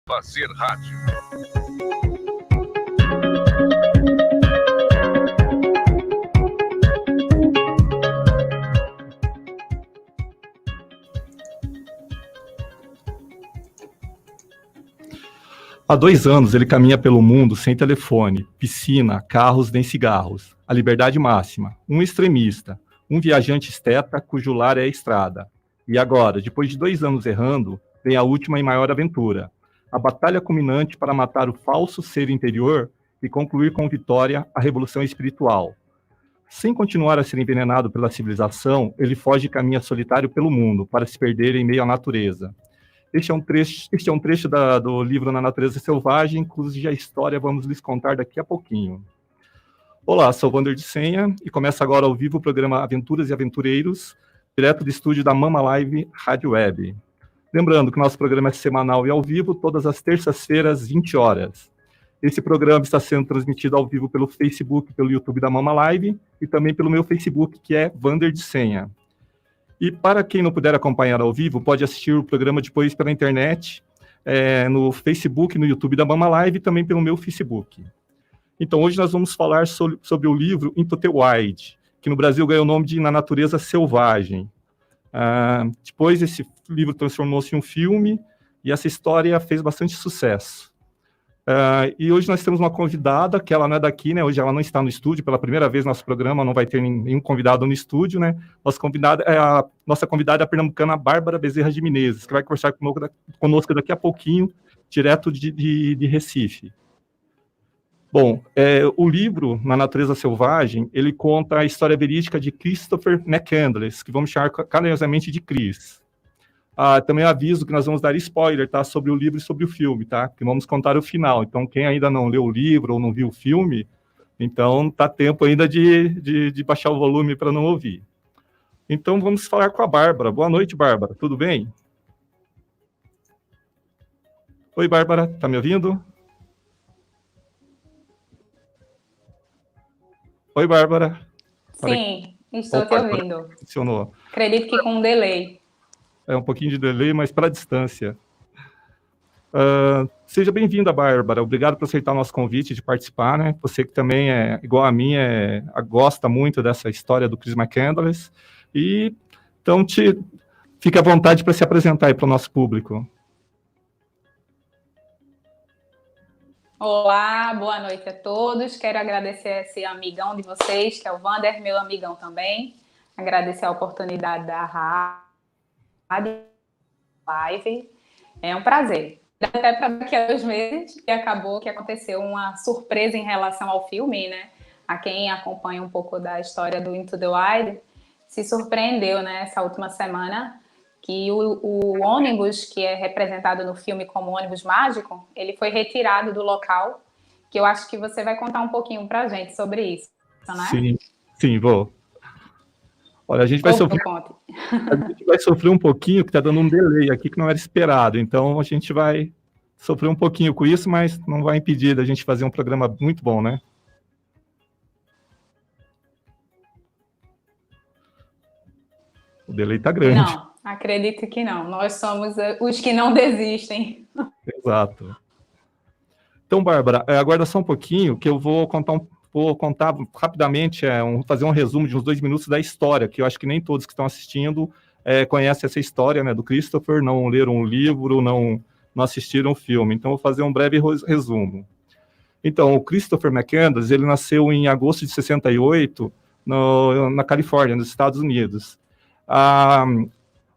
Fazer rádio. Há 2 anos ele caminha pelo mundo sem telefone, piscina, carros nem cigarros. A liberdade máxima. Um extremista, um viajante esteta cujo lar é a estrada. E agora, depois de 2 anos errando, vem a última e maior aventura. A batalha culminante para matar o falso ser interior e concluir com vitória a revolução espiritual. Sem continuar a ser envenenado pela civilização, ele foge e caminha solitário pelo mundo para se perder em meio à natureza. Este é um trecho do livro Na Natureza Selvagem, cuja história vamos lhes contar daqui a pouquinho. Olá, sou o Wander de Senha e começa agora ao vivo o programa Aventuras e Aventureiros, direto do estúdio da Mama Live Rádio Web. Lembrando que nosso programa é semanal e ao vivo, todas as terças-feiras, 20 horas. Esse programa está sendo transmitido ao vivo pelo Facebook, pelo YouTube da Mama Live e também pelo meu Facebook, que é Wander de Senha. E para quem não puder acompanhar ao vivo, pode assistir o programa depois pela internet, no Facebook, no YouTube da Mama Live e também pelo meu Facebook. Então, hoje nós vamos falar sobre o livro Into the Wild, que no Brasil ganhou o nome de Na Natureza Selvagem. Depois, esse livro transformou-se em um filme e essa história fez bastante sucesso. E hoje nós temos uma convidada, que ela não é daqui, né? Hoje ela não está no estúdio, pela primeira vez no nosso programa não vai ter nenhum convidado no estúdio, né? Nossa convidada é a pernambucana Bárbara Bezerra de Menezes, que vai conversar conosco daqui a pouquinho, direto de Recife. Bom, o livro Na Natureza Selvagem, ele conta a história verídica de Christopher McCandless, que vamos chamar carinhosamente de Chris. Também aviso que nós vamos dar spoiler, tá, sobre o livro e sobre o filme, tá, que vamos contar o final. Então, quem ainda não leu o livro ou não viu o filme, então tá tempo ainda de baixar o volume para não ouvir. Então, vamos falar com a Bárbara. Boa noite, Bárbara. Tudo bem? Oi, Bárbara. Tá me ouvindo? Oi, Bárbara. Sim, estou te ouvindo. Funcionou. Acredito que com um delay. É um pouquinho de delay, mas para a distância. Seja bem-vinda, Bárbara. Obrigado por aceitar o nosso convite de participar, né? Você que também é igual a mim, gosta muito dessa história do Chris McCandless. E então fique à vontade para se apresentar aí para o nosso público. Olá, boa noite a todos. Quero agradecer esse amigão de vocês, que é o Wander, meu amigão também. Agradecer a oportunidade da Rádio Live. É um prazer. Até para daqui a 2 meses, que acabou que aconteceu uma surpresa em relação ao filme, né? A quem acompanha um pouco da história do Into the Wild, se surpreendeu, né, essa última semana, que o ônibus, que é representado no filme como ônibus mágico, ele foi retirado do local, que eu acho que você vai contar um pouquinho para a gente sobre isso, né? Sim, vou. Olha, a gente vai sofrer um pouquinho, que está dando um delay aqui que não era esperado. Então, a gente vai sofrer um pouquinho com isso, mas não vai impedir da gente fazer um programa muito bom, né? O delay está grande. Não, acredito que não. Nós somos os que não desistem. Exato. Então, Bárbara, aguarda só um pouquinho, que eu vou contar rapidamente, fazer um resumo de uns 2 minutos da história, que eu acho que nem todos que estão assistindo conhecem essa história, né, do Christopher, não leram o livro, não assistiram o filme. Então, vou fazer um breve resumo. Então, o Christopher McCandless, ele nasceu em agosto de 68, na Califórnia, nos Estados Unidos.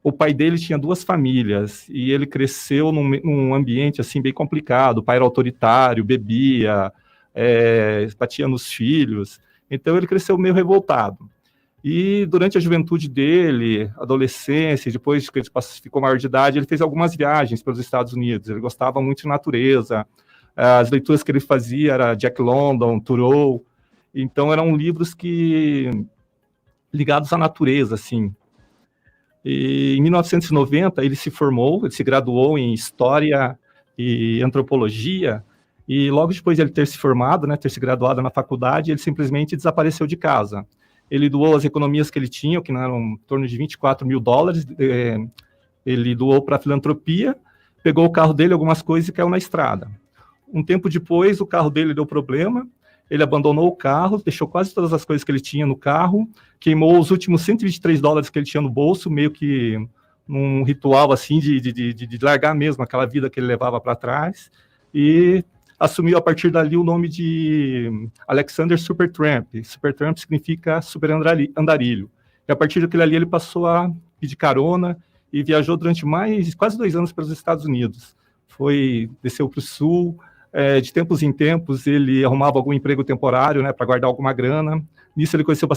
O pai dele tinha 2 famílias, e ele cresceu num ambiente, assim, bem complicado. O pai era autoritário, bebia, batia nos filhos, então ele cresceu meio revoltado. E durante a juventude dele, adolescência, depois que ele ficou maior de idade, ele fez algumas viagens pelos Estados Unidos. Ele gostava muito de natureza, as leituras que ele fazia era Jack London, Thoreau, então eram livros ligados à natureza, assim. E em 1990 ele se formou, ele se graduou em História e Antropologia. E logo depois de ele ter se formado, né, ter se graduado na faculdade, ele simplesmente desapareceu de casa. Ele doou as economias que ele tinha, que eram em torno de $24 mil, ele doou para a filantropia, pegou o carro dele, algumas coisas, e caiu na estrada. Um tempo depois, o carro dele deu problema, ele abandonou o carro, deixou quase todas as coisas que ele tinha no carro, queimou os últimos $123 que ele tinha no bolso, meio que num ritual assim de largar mesmo aquela vida que ele levava para trás, e assumiu a partir dali o nome de Alexander Supertramp. Supertramp significa super andarilho. E a partir daquele ali ele passou a pedir carona e viajou durante quase 2 anos pelos Estados Unidos. Desceu para o sul, de tempos em tempos ele arrumava algum emprego temporário, né, para guardar alguma grana. Nisso ele conheceu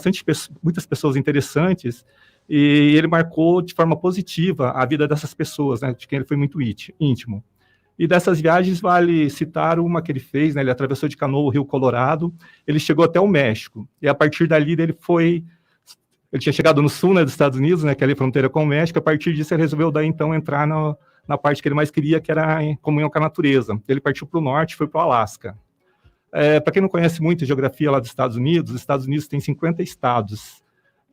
muitas pessoas interessantes, e ele marcou de forma positiva a vida dessas pessoas, né, de quem ele foi muito íntimo. E dessas viagens vale citar uma que ele fez, né, ele atravessou de canoa o Rio Colorado, ele chegou até o México, e a partir dali ele tinha chegado no sul, né, dos Estados Unidos, né, que é ali a fronteira com o México. A partir disso ele resolveu daí então entrar na parte que ele mais queria, que era em comunhão com a natureza. Ele partiu para o norte, foi para o Alasca. Para quem não conhece muito a geografia lá dos Estados Unidos, os Estados Unidos tem 50 estados.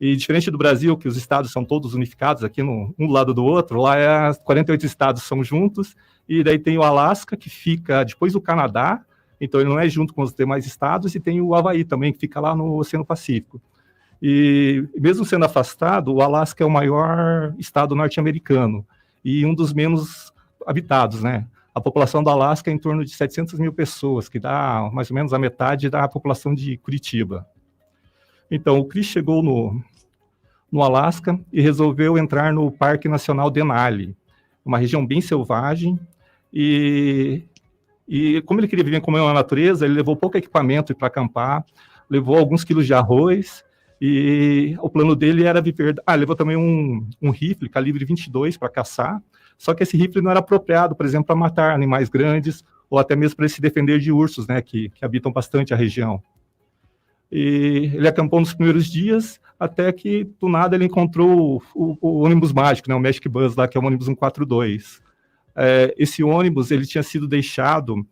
E diferente do Brasil, que os estados são todos unificados aqui um do lado do outro, lá 48 estados são juntos, e daí tem o Alasca, que fica depois do Canadá, então ele não é junto com os demais estados, e tem o Havaí também, que fica lá no Oceano Pacífico. E mesmo sendo afastado, o Alasca é o maior estado norte-americano, e um dos menos habitados, né? A população do Alasca é em torno de 700 mil pessoas, que dá mais ou menos a metade da população de Curitiba. Então, o Chris chegou no Alasca e resolveu entrar no Parque Nacional Denali, uma região bem selvagem, e como ele queria viver como é a natureza, ele levou pouco equipamento para acampar, levou alguns quilos de arroz, e o plano dele era viver... levou também um rifle calibre 22 para caçar, só que esse rifle não era apropriado, por exemplo, para matar animais grandes, ou até mesmo para se defender de ursos, né, que habitam bastante a região. E ele acampou nos primeiros dias, até que, do nada, ele encontrou o ônibus mágico, né, o Magic Bus, lá, que é o ônibus 142. Esse ônibus ele tinha sido deixado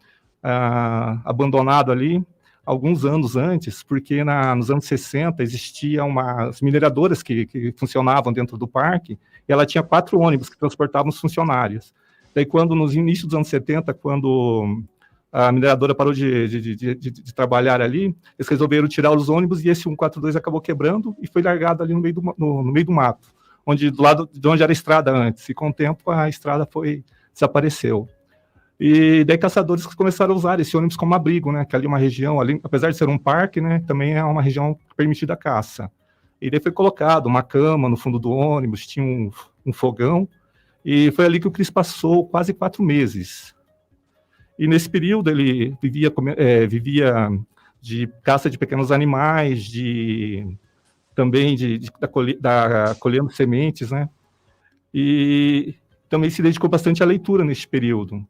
abandonado ali alguns anos antes, porque nos anos 60 existiam umas mineradoras que funcionavam dentro do parque, e ela tinha 4 ônibus que transportavam os funcionários. Daí, nos inícios dos anos 70, quando a mineradora parou de trabalhar ali, eles resolveram tirar os ônibus, e esse 142 acabou quebrando e foi largado ali no meio do mato, do lado de onde era a estrada antes, e com o tempo a estrada desapareceu. E daí caçadores começaram a usar esse ônibus como abrigo, né, que ali é uma região, ali, apesar de ser um parque, né, também é uma região permitida a caça. E daí foi colocado uma cama no fundo do ônibus, tinha um fogão, e foi ali que o Chris passou quase 4 meses. E nesse período ele vivia de caça de pequenos animais, também colhendo sementes, né, e também se dedicou bastante à leitura nesse período.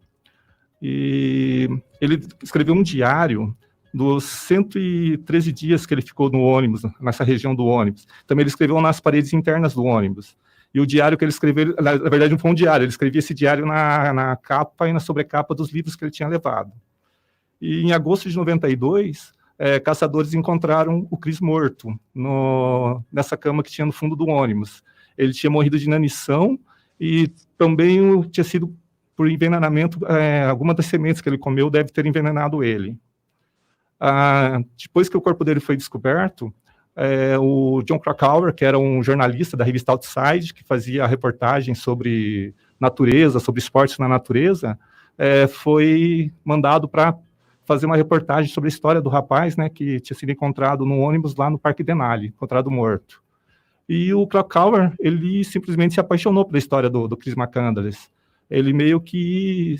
E ele escreveu um diário dos 113 dias que ele ficou no ônibus, nessa região do ônibus. Também ele escreveu nas paredes internas do ônibus. E o diário que ele escreveu, na verdade não foi um diário, ele escrevia esse diário na capa e na sobrecapa dos livros que ele tinha levado. E em agosto de 92, caçadores encontraram o Chris morto nessa cama que tinha no fundo do ônibus. Ele tinha morrido de inanição e também tinha sido por envenenamento. Alguma das sementes que ele comeu deve ter envenenado ele. Depois que o corpo dele foi descoberto, o John Krakauer, que era um jornalista da revista Outside, que fazia reportagens sobre natureza, sobre esportes na natureza, foi mandado para fazer uma reportagem sobre a história do rapaz, né, que tinha sido encontrado no ônibus lá no Parque Denali, encontrado morto. E o Krakauer, ele simplesmente se apaixonou pela história do Chris McCandless. Ele meio que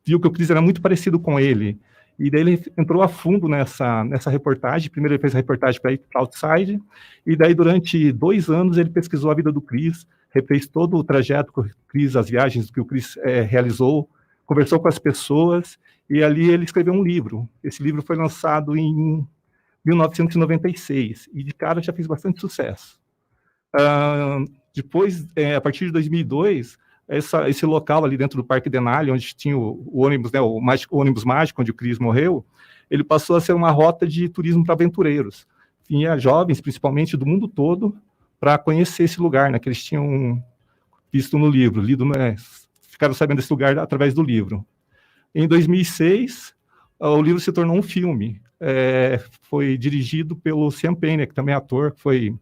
viu que o Chris era muito parecido com ele. E daí ele entrou a fundo nessa reportagem. Primeiro ele fez a reportagem para Outside, e daí durante 2 anos ele pesquisou a vida do Chris, refez todo o trajeto que o Chris, as viagens que o Chris realizou, conversou com as pessoas, e ali ele escreveu um livro. Esse livro foi lançado em 1996, e de cara já fez bastante sucesso. Depois, a partir de 2002, esse local ali dentro do Parque Denali, onde tinha o ônibus, né, o ônibus mágico, onde o Chris morreu, ele passou a ser uma rota de turismo para aventureiros. Vinha jovens, principalmente do mundo todo, para conhecer esse lugar, né, que eles tinham visto no livro, lido, né, ficaram sabendo desse lugar através do livro. Em 2006, o livro se tornou um filme. Foi dirigido pelo Sean Penn, né, que também é ator, que foi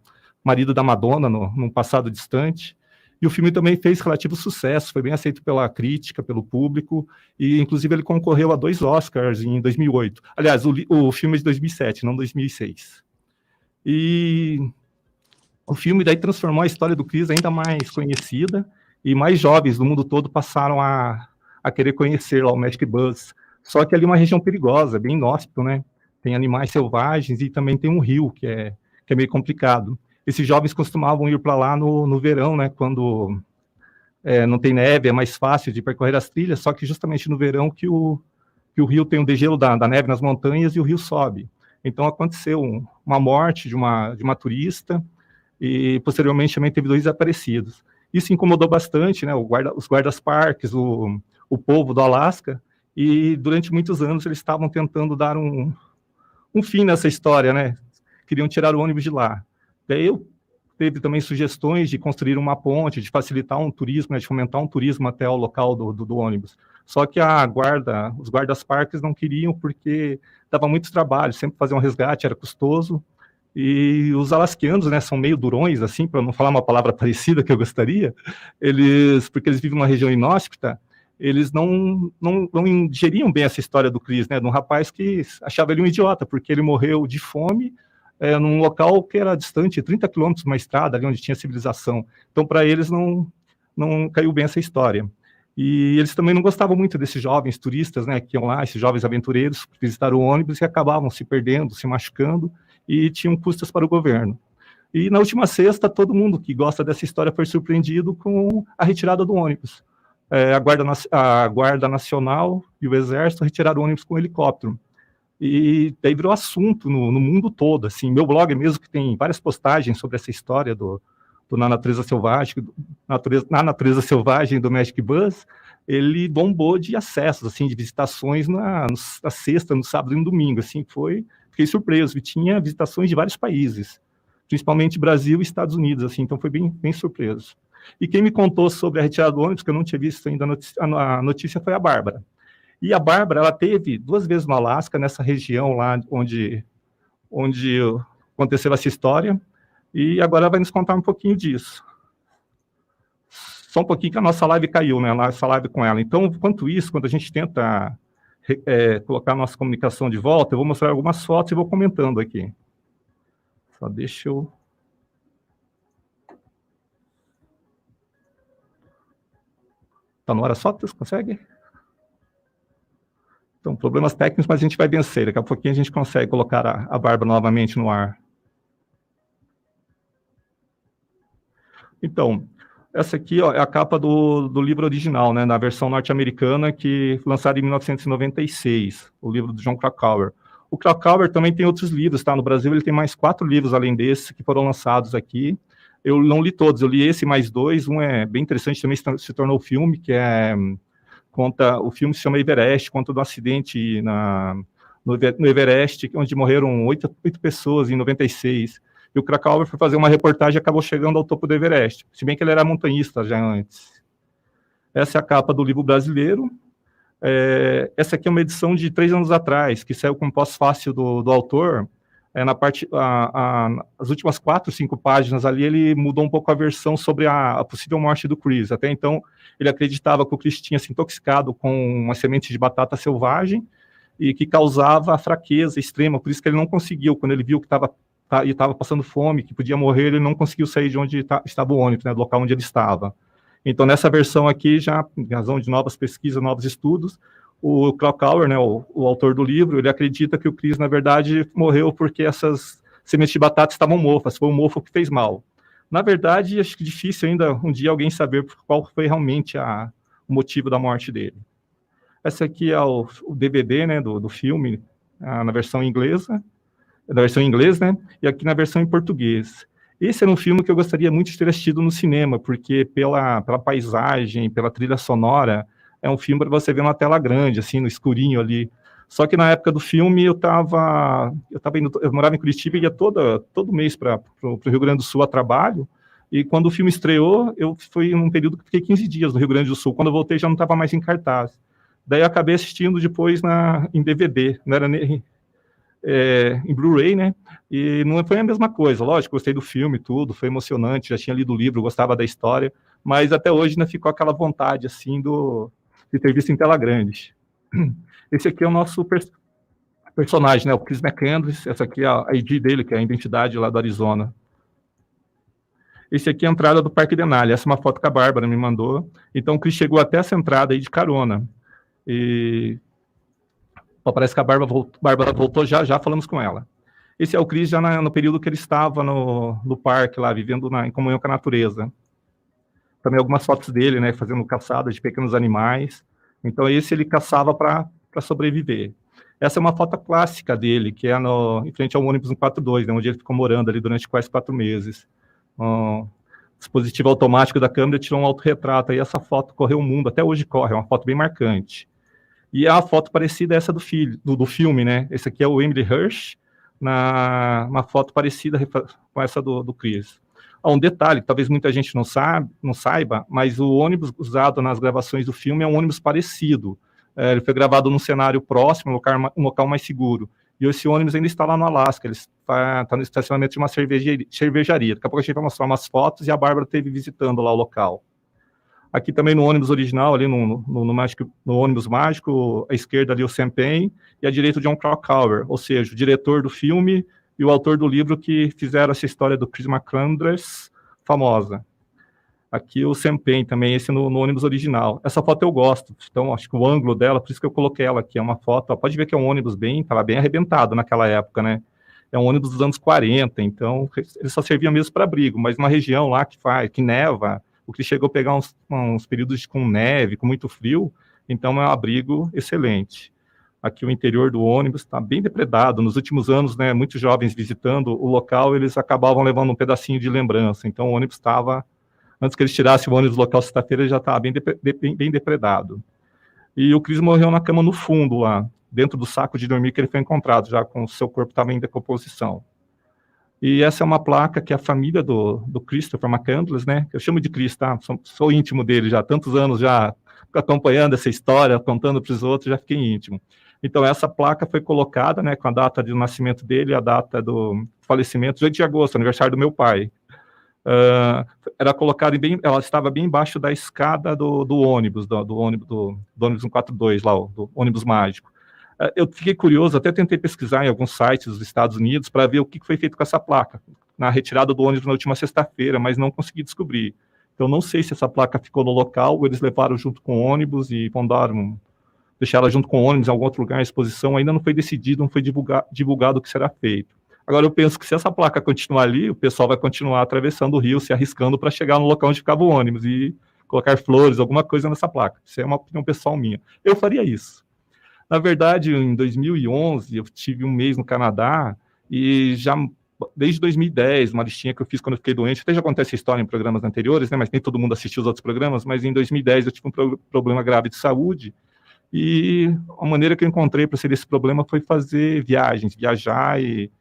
marido da Madonna num passado distante. E o filme também fez relativo sucesso, foi bem aceito pela crítica, pelo público, e inclusive ele concorreu a 2 Oscars em 2008. Aliás, o filme é de 2007, não 2006. E o filme daí transformou a história do Chris ainda mais conhecida, e mais jovens do mundo todo passaram a querer conhecer lá o Magic Bus. Só que ali é uma região perigosa, bem inóspito, né? Tem animais selvagens e também tem um rio, que é meio complicado. Esses jovens costumavam ir para lá no verão, né, quando não tem neve, é mais fácil de percorrer as trilhas, só que justamente no verão que o rio tem um degelo da neve nas montanhas e o rio sobe. Então aconteceu uma morte de uma turista e posteriormente também teve 2 desaparecidos. Isso incomodou bastante, né, os guardas-parques, o povo do Alasca, e durante muitos anos eles estavam tentando dar um fim nessa história, né, queriam tirar o ônibus de lá. Daí teve também sugestões de construir uma ponte, de facilitar um turismo, né, de fomentar um turismo até o local do ônibus. Só que os guardas-parques não queriam porque dava muito trabalho, sempre fazer um resgate era custoso, e os alasquianos, né, são meio durões, assim, para não falar uma palavra parecida que eu gostaria, porque eles vivem numa região inóspita, eles não digeriam bem essa história do Chris, né, de um rapaz que achava ele um idiota, porque ele morreu de fome, num local que era distante, 30 quilômetros de uma estrada, ali onde tinha civilização. Então, para eles, não caiu bem essa história. E eles também não gostavam muito desses jovens turistas, né, que iam lá, esses jovens aventureiros, que visitaram o ônibus e acabavam se perdendo, se machucando, e tinham custas para o governo. E na última sexta, todo mundo que gosta dessa história foi surpreendido com a retirada do ônibus. A Guarda Nacional e o Exército retiraram o ônibus com um helicóptero. E daí virou assunto no mundo todo, assim, meu blog mesmo, que tem várias postagens sobre essa história Na Natureza Selvagem, Na Natureza Selvagem do Magic Bus, ele bombou de acessos, assim, de visitações na sexta, no sábado e no domingo, assim, fiquei surpreso, e tinha visitações de vários países, principalmente Brasil e Estados Unidos, assim, então foi bem, bem surpreso. E quem me contou sobre a retirada do ônibus, que eu não tinha visto ainda a notícia, foi a Bárbara. E a Bárbara, ela teve 2 vezes no Alasca, nessa região lá onde aconteceu essa história, e agora ela vai nos contar um pouquinho disso. Só um pouquinho que a nossa live caiu, né, essa live com ela. Então, enquanto isso, quando a gente tenta colocar a nossa comunicação de volta, eu vou mostrar algumas fotos e vou comentando aqui. Só deixa eu... Tá na hora só? Você consegue? Então, problemas técnicos, mas a gente vai vencer. Daqui a pouquinho a gente consegue colocar a Bárbara novamente no ar. Então, essa aqui, ó, é a capa do livro original, né, na versão norte-americana, que foi lançado em 1996, o livro do Jon Krakauer. O Krakauer também tem outros livros, tá? No Brasil ele tem mais 4 livros além desse, que foram lançados aqui. Eu não li todos, eu li esse mais 2, um é bem interessante, também se tornou filme, o filme se chama Everest, conta do acidente no Everest, onde morreram 8 pessoas em 96. E o Krakauer foi fazer uma reportagem e acabou chegando ao topo do Everest, se bem que ele era montanhista já antes. Essa é a capa do livro brasileiro. Essa aqui é uma edição de 3 anos atrás, que saiu com pós-fácil do autor. Na parte, as últimas 4, 5 páginas ali, ele mudou um pouco a versão sobre a possível morte do Chris. Até então, ele acreditava que o Chris tinha se intoxicado com uma semente de batata selvagem e que causava fraqueza extrema, por isso que ele não conseguiu, quando ele viu que estava passando fome, que podia morrer, ele não conseguiu sair de onde estava o ônibus, né, do local onde ele estava. Então, nessa versão aqui, já em razão de novas pesquisas, novos estudos, o Krakauer, né, o autor do livro, ele acredita que o Chris, na verdade, morreu porque essas sementes de batata estavam mofas, foi o mofo que fez mal. Na verdade, acho que é difícil ainda um dia alguém saber qual foi realmente o motivo da morte dele. Essa aqui é o DVD, né, do filme, na versão inglesa, da versão em inglês, né, e aqui na versão em português. Esse era um filme que eu gostaria muito de ter assistido no cinema, porque pela paisagem, pela trilha sonora, é um filme para você ver na tela grande, assim, no escurinho ali. Só que na época do filme eu morava em Curitiba e ia todo mês para o Rio Grande do Sul a trabalho, E quando o filme estreou, foi num período que fiquei 15 dias no Rio Grande do Sul. Quando eu voltei, já não estava mais em cartaz. Daí eu acabei assistindo depois em DVD, não era nem em Blu-ray, né? E não foi a mesma coisa. Lógico, gostei do filme, tudo, foi emocionante, já tinha lido o livro, gostava da história, mas até hoje ainda ficou aquela vontade, assim, de ter visto em tela grande. Esse aqui é o nosso personagem, né? O Chris McCandless. Essa aqui é a ID dele, que é a identidade lá do Arizona. Esse aqui é a entrada do Parque Denali. Essa é uma foto que a Bárbara me mandou. Então, o Chris chegou até essa entrada aí de carona. E parece que a Bárbara voltou já falamos com ela. Esse é o Chris já no período que ele estava no parque lá, vivendo em comunhão com a natureza. Também algumas fotos dele, né, fazendo caçada de pequenos animais. Então, esse ele caçava para sobreviver. Essa é uma foto clássica dele, que é em frente ao ônibus 142, né, onde ele ficou morando ali durante quase 4 meses. O dispositivo automático da câmera tirou um autorretrato, e essa foto correu o mundo, até hoje corre, é uma foto bem marcante. E a foto parecida é essa do filme, né? Esse aqui é o Emily Hirsch, uma foto parecida com essa do Chris. Um detalhe, que talvez muita gente não saiba, mas o ônibus usado nas gravações do filme é um ônibus parecido. Ele foi gravado num cenário próximo, um local mais seguro. E esse ônibus ainda está lá no Alasca, ele está no estacionamento de uma cervejaria. Daqui a pouco a gente vai mostrar umas fotos e a Bárbara esteve visitando lá o local. Aqui também no ônibus original, ali no ônibus mágico, à esquerda ali o Sam Payne e à direita o John Krakauer, ou seja, o diretor do filme e o autor do livro que fizeram essa história do Chris McCandless famosa. Aqui o Sam Payne também, esse no ônibus original. Essa foto eu gosto, então acho que o ângulo dela, por isso que eu coloquei ela aqui, é uma foto, pode ver que é um ônibus estava bem arrebentado naquela época, né? É um ônibus dos anos 40, então ele só servia mesmo para abrigo, mas uma região lá que neva, o que chegou a pegar uns períodos com neve, com muito frio, então é um abrigo excelente. Aqui o interior do ônibus está bem depredado. Nos últimos anos, né, muitos jovens visitando o local, eles acabavam levando um pedacinho de lembrança. Então o ônibus estava, antes que eles tirassem o ônibus local sexta-feira, ele já estava bem depredado. E o Chris morreu na cama no fundo lá, dentro do saco de dormir que ele foi encontrado, já com o seu corpo estava em decomposição. E essa é uma placa que a família do Christopher McCandless, né, que eu chamo de Chris, tá? Sou íntimo dele já há tantos anos, já acompanhando essa história, contando para os outros, já fiquei íntimo. Então, essa placa foi colocada, né, com a data de nascimento dele, a data do falecimento, 8 de agosto, aniversário do meu pai. Era colocada ela estava bem embaixo da escada do ônibus, do ônibus 142, lá, do ônibus mágico. Eu fiquei curioso, até tentei pesquisar em alguns sites dos Estados Unidos para ver o que foi feito com essa placa, na retirada do ônibus na última sexta-feira, mas não consegui descobrir. Então, não sei se essa placa ficou no local, ou eles levaram junto com o ônibus e deixaram ela junto com o ônibus em algum outro lugar, em exposição, ainda não foi decidido, não foi divulgado o que será feito. Agora, eu penso que se essa placa continuar ali, o pessoal vai continuar atravessando o rio, se arriscando para chegar no local onde ficava o ônibus e colocar flores, alguma coisa nessa placa. Isso é uma opinião pessoal minha. Eu faria isso. Na verdade, em 2011, eu tive um mês no Canadá e já, desde 2010, uma listinha que eu fiz quando eu fiquei doente, até já acontece a história em programas anteriores, né, mas nem todo mundo assistiu os outros programas, mas em 2010 eu tive um problema grave de saúde e a maneira que eu encontrei para sair desse problema foi fazer viajar e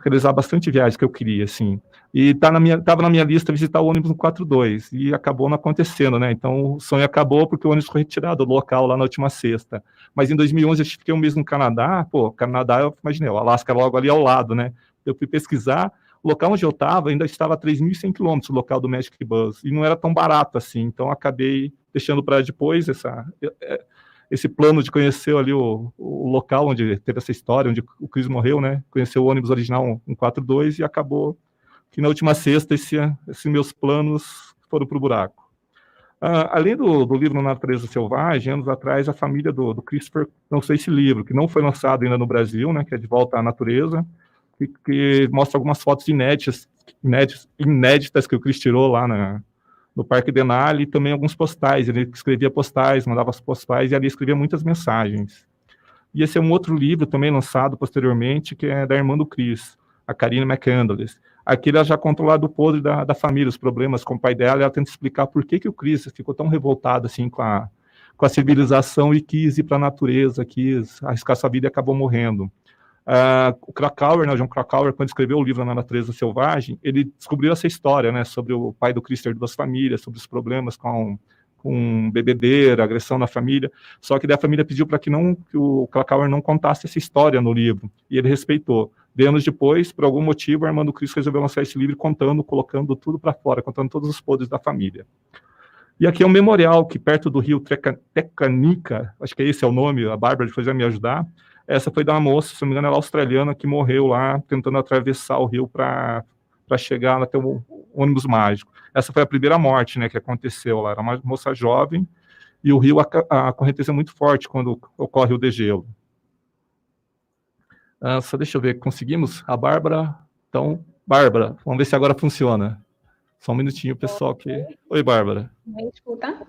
realizar bastante viagens que eu queria, assim. E estava na minha lista visitar o ônibus 142, e acabou não acontecendo, né? Então, o sonho acabou porque o ônibus foi retirado do local lá na última sexta. Mas em 2011 eu fiquei um mês no Canadá, Canadá, eu imaginei, o Alasca logo ali ao lado, né? Eu fui pesquisar, o local onde eu estava ainda estava a 3.100 quilômetros, o local do Magic Bus, e não era tão barato assim, então acabei deixando para depois esse plano de conhecer ali o local onde teve essa história, onde o Chris morreu, né? Conhecer o ônibus original 142 e acabou que na última sexta esses meus planos foram para o buraco. Além do livro Natureza Selvagem, anos atrás, a família do Christopher lançou esse livro, que não foi lançado ainda no Brasil, né? Que é De Volta à Natureza, que mostra algumas fotos inéditas que o Chris tirou lá no Parque Denali, e também alguns postais. Ele escrevia postais, mandava as postais, e ali escrevia muitas mensagens. E esse é um outro livro também lançado posteriormente, que é da irmã do Chris, a Karine McCandless. Aqui ela já conta o lado podre da família, os problemas com o pai dela, e ela tenta explicar por que o Chris ficou tão revoltado assim com a civilização e quis ir para a natureza, quis arriscar sua vida e acabou morrendo. O Krakauer, né, o John Krakauer, quando escreveu o livro Na Natureza Selvagem, ele descobriu essa história, né, sobre o pai do Chris ter 2 famílias, sobre os problemas com bebedeira, agressão na família, só que daí a família pediu para que o Krakauer não contasse essa história no livro, e ele respeitou. 10 anos depois, por algum motivo, a irmã do Chris resolveu lançar esse livro colocando tudo para fora, contando todos os podres da família. E aqui é um memorial que perto do rio Teccanica, acho que esse é o nome, a Bárbara depois vai me ajudar. Essa foi da moça, se não me engano, ela é australiana, que morreu lá tentando atravessar o rio para chegar até o ônibus mágico. Essa foi a primeira morte, né, que aconteceu lá. Era uma moça jovem e o rio, a correnteza é muito forte quando ocorre o degelo. Só deixa eu ver, conseguimos? A Bárbara. Então, Bárbara, vamos ver se agora funciona. Só um minutinho, pessoal. Oi, Bárbara. Me escuta?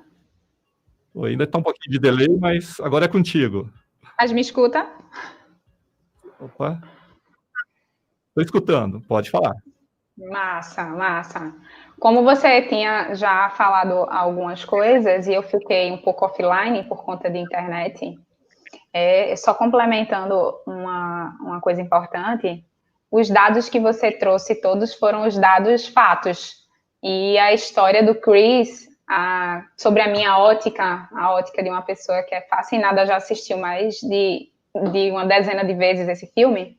Oi, ainda está um pouquinho de delay, mas agora é contigo. Mas me escuta? Opa. Estou escutando, pode falar. Massa, massa. Como você tinha já falado algumas coisas e eu fiquei um pouco offline por conta de internet, só complementando uma coisa importante, os dados que você trouxe todos foram os dados fatos. E a história do Chris, sobre a minha ótica, a ótica de uma pessoa que é fascinada, já assistiu mais de uma dezena de vezes esse filme,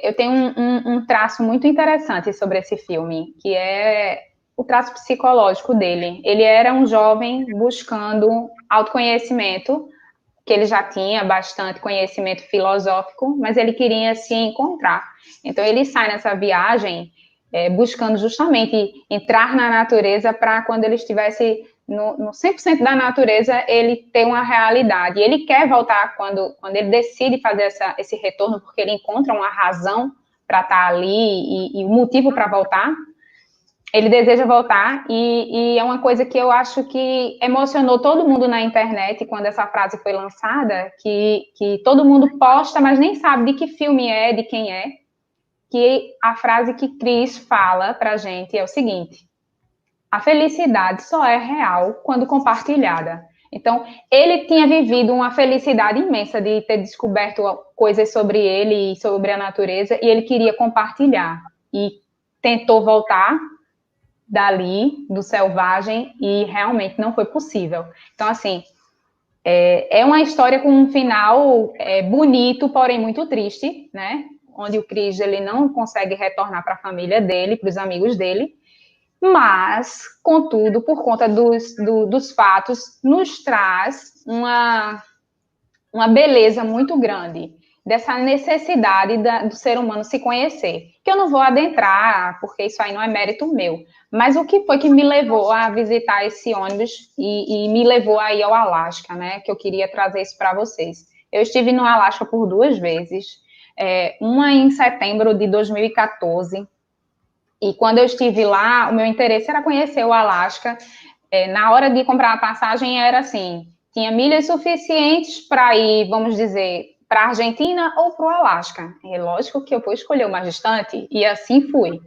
eu tenho um traço muito interessante sobre esse filme, que é o traço psicológico dele. Ele era um jovem buscando autoconhecimento, que ele já tinha bastante conhecimento filosófico, mas ele queria se encontrar. Então, ele sai nessa viagem buscando justamente entrar na natureza para, quando ele estivesse no 100% da natureza, ele ter uma realidade. E ele quer voltar quando ele decide fazer esse retorno, porque ele encontra uma razão para estar ali e o motivo para voltar. Ele deseja voltar, e é uma coisa que eu acho que emocionou todo mundo na internet quando essa frase foi lançada, que todo mundo posta, mas nem sabe de que filme é, de quem é, que a frase que Chris fala pra gente é o seguinte: a felicidade só é real quando compartilhada. Então, ele tinha vivido uma felicidade imensa de ter descoberto coisas sobre ele e sobre a natureza, e ele queria compartilhar, e tentou voltar dali, do selvagem, e realmente não foi possível. Então, assim, é uma história com um final bonito, porém muito triste, né? Onde o Chris, ele não consegue retornar para a família dele, para os amigos dele, mas, contudo, por conta dos fatos, nos traz uma beleza muito grande dessa necessidade do ser humano se conhecer, que eu não vou adentrar, porque isso aí não é mérito meu, mas o que foi que me levou a visitar esse ônibus e me levou aí ao Alasca, né, que eu queria trazer isso para vocês. Eu estive no Alasca por 2 vezes, uma em setembro de 2014, e quando eu estive lá, o meu interesse era conhecer o Alasca. Na hora de comprar a passagem era assim, tinha milhas suficientes para ir, vamos dizer, para a Argentina ou para o Alasca. É lógico que eu vou escolher o mais distante, e assim fui.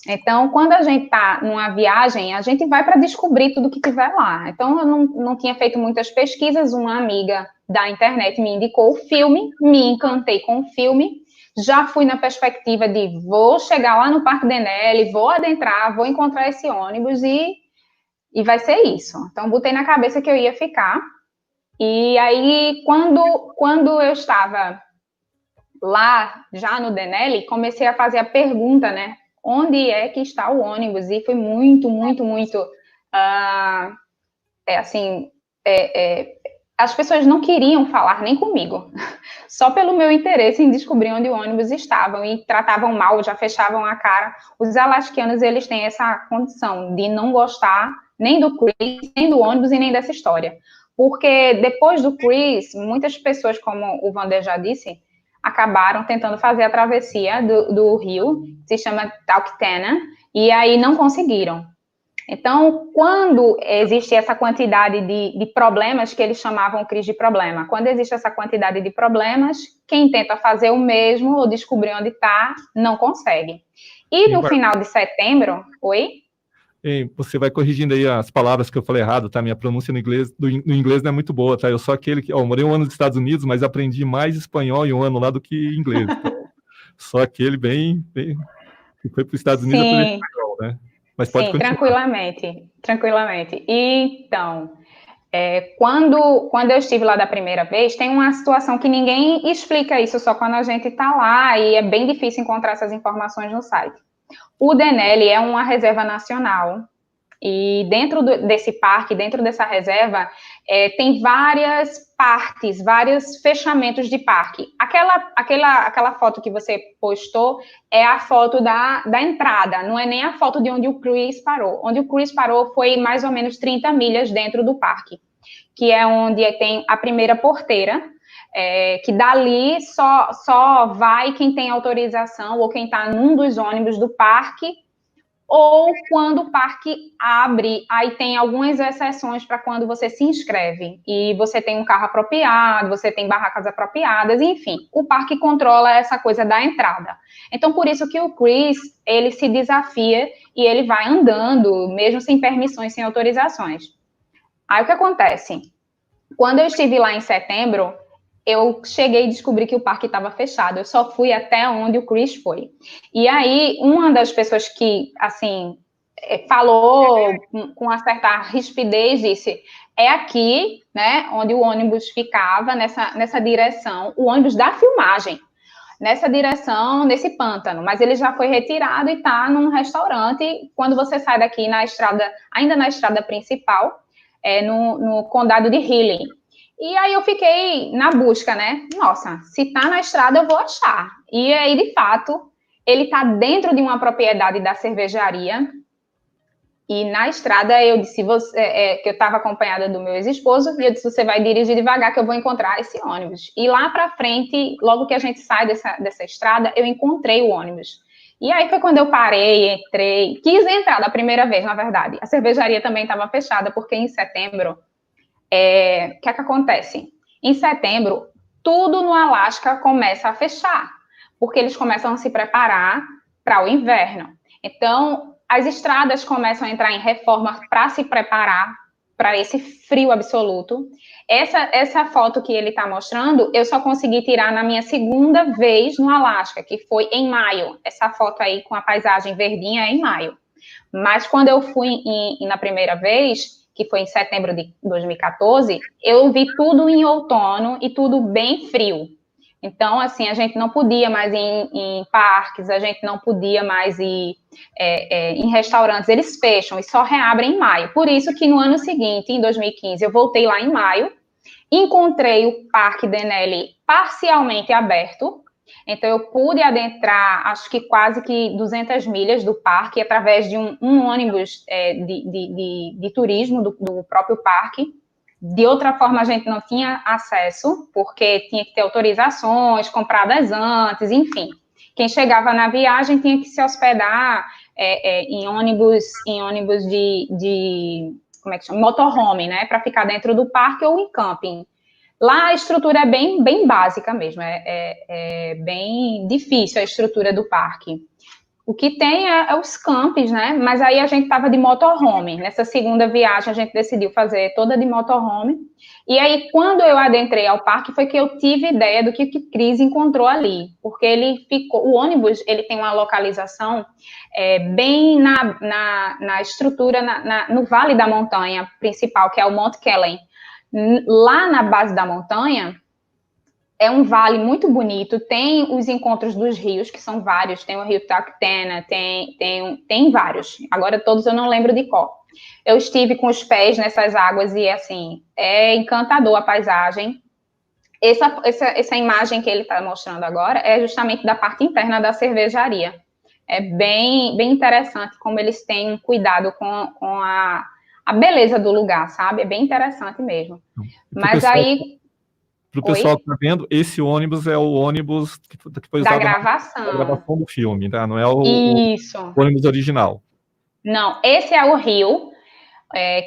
Então, quando a gente está numa viagem, a gente vai para descobrir tudo que tiver lá. Então, eu não tinha feito muitas pesquisas, uma amiga da internet me indicou o filme, me encantei com o filme, já fui na perspectiva de vou chegar lá no Parque Denali, vou adentrar, vou encontrar esse ônibus e vai ser isso. Então, botei na cabeça que eu ia ficar. E aí, quando eu estava lá, já no Denali, comecei a fazer a pergunta, né? Onde é que está o ônibus? E foi muito, muito, muito... as pessoas não queriam falar nem comigo, só pelo meu interesse em descobrir onde o ônibus estava, e tratavam mal, já fechavam a cara. Os alasquianos, eles têm essa condição de não gostar nem do Chris, nem do ônibus e nem dessa história. Porque depois do Chris, muitas pessoas, como o Vander já disse, acabaram tentando fazer a travessia do rio, que se chama Talkeetna, e aí não conseguiram. Então, quando existe essa quantidade de problemas, que eles chamavam o Chris de problema, quando existe essa quantidade de problemas, quem tenta fazer o mesmo ou descobrir onde está, não consegue. E no final de setembro... Oi? Hein, você vai corrigindo aí as palavras que eu falei errado, tá? Minha pronúncia no inglês, no inglês não é muito boa, tá? Eu sou aquele que, morei um ano nos Estados Unidos, mas aprendi mais espanhol em um ano lá do que inglês. Então, sou aquele que foi para os Estados Unidos aprender Sim, espanhol, né? Mas pode sim, continuar. tranquilamente, tranquilamente. Então, quando eu estive lá da primeira vez, tem uma situação que ninguém explica isso, só quando a gente está lá, e é bem difícil encontrar essas informações no site. O Denali é uma reserva nacional, e dentro desse parque, dentro dessa reserva, tem várias partes, vários fechamentos de parque. Aquela foto que você postou é a foto da entrada, não é nem a foto de onde o Chris parou. Onde o Chris parou foi mais ou menos 30 milhas dentro do parque, que é onde tem a primeira porteira, que dali só vai quem tem autorização ou quem está num dos ônibus do parque, ou quando o parque abre, aí tem algumas exceções para quando você se inscreve, e você tem um carro apropriado, você tem barracas apropriadas, enfim, o parque controla essa coisa da entrada. Então, por isso que o Chris, ele se desafia e ele vai andando, mesmo sem permissões, sem autorizações. Aí, o que acontece? Quando eu estive lá em setembro, eu cheguei e descobri que o parque estava fechado. Eu só fui até onde o Chris foi. E aí, uma das pessoas que, assim, falou com uma certa rispidez, disse, é aqui, né, onde o ônibus ficava, nessa direção, o ônibus da filmagem, nessa direção, nesse pântano, mas ele já foi retirado e está num restaurante, quando você sai daqui na estrada, ainda na estrada principal, no condado de Healy. E aí eu fiquei na busca, né? Nossa, se tá na estrada eu vou achar. E aí, de fato, ele tá dentro de uma propriedade da cervejaria. E na estrada eu disse que eu estava acompanhada do meu ex-esposo, e eu disse, você vai dirigir devagar que eu vou encontrar esse ônibus. E lá para frente, logo que a gente sai dessa estrada, eu encontrei o ônibus. E aí foi quando eu parei, entrei, quis entrar da primeira vez, na verdade. A cervejaria também estava fechada, porque em setembro, o que acontece? Em setembro, tudo no Alasca começa a fechar, porque eles começam a se preparar para o inverno. Então, as estradas começam a entrar em reforma para se preparar para esse frio absoluto. Essa foto que ele está mostrando, eu só consegui tirar na minha segunda vez no Alasca, que foi em maio. Essa foto aí com a paisagem verdinha é em maio. Mas quando eu fui na primeira vez, que foi em setembro de 2014, eu vi tudo em outono e tudo bem frio. Então, assim, a gente não podia mais ir em parques, a gente não podia mais ir em restaurantes, eles fecham e só reabrem em maio. Por isso que no ano seguinte, em 2015, eu voltei lá em maio, encontrei o Parque Denali parcialmente aberto, então eu pude adentrar, acho que quase que 200 milhas do parque, através de um ônibus de turismo do próprio parque. De outra forma, a gente não tinha acesso, porque tinha que ter autorizações compradas antes, enfim. Quem chegava na viagem tinha que se hospedar em ônibus de como é que chama? Motorhome, né? Para ficar dentro do parque ou em camping. Lá a estrutura é bem, bem básica mesmo, é bem difícil a estrutura do parque. O que tem os campos, né? Mas aí a gente estava de motorhome. Nessa segunda viagem, a gente decidiu fazer toda de motorhome. E aí, quando eu adentrei ao parque, foi que eu tive ideia do que o Chris encontrou ali. Porque o ônibus, ele tem uma localização bem na estrutura, no vale da montanha principal, que é o Mount Kellen. Lá na base da montanha, é um vale muito bonito, tem os encontros dos rios, que são vários, tem o rio Tactena, tem vários, agora todos eu não lembro de qual. Eu estive com os pés nessas águas e, assim, é encantador a paisagem. Essa imagem que ele está mostrando agora é justamente da parte interna da cervejaria. É bem, bem interessante como eles têm um cuidado com a beleza do lugar, sabe? É bem interessante mesmo. Mas aí... Para o pessoal que está vendo, esse ônibus é o ônibus que foi usado da na gravação do filme, tá? Não é o ônibus original. Não, esse é o rio,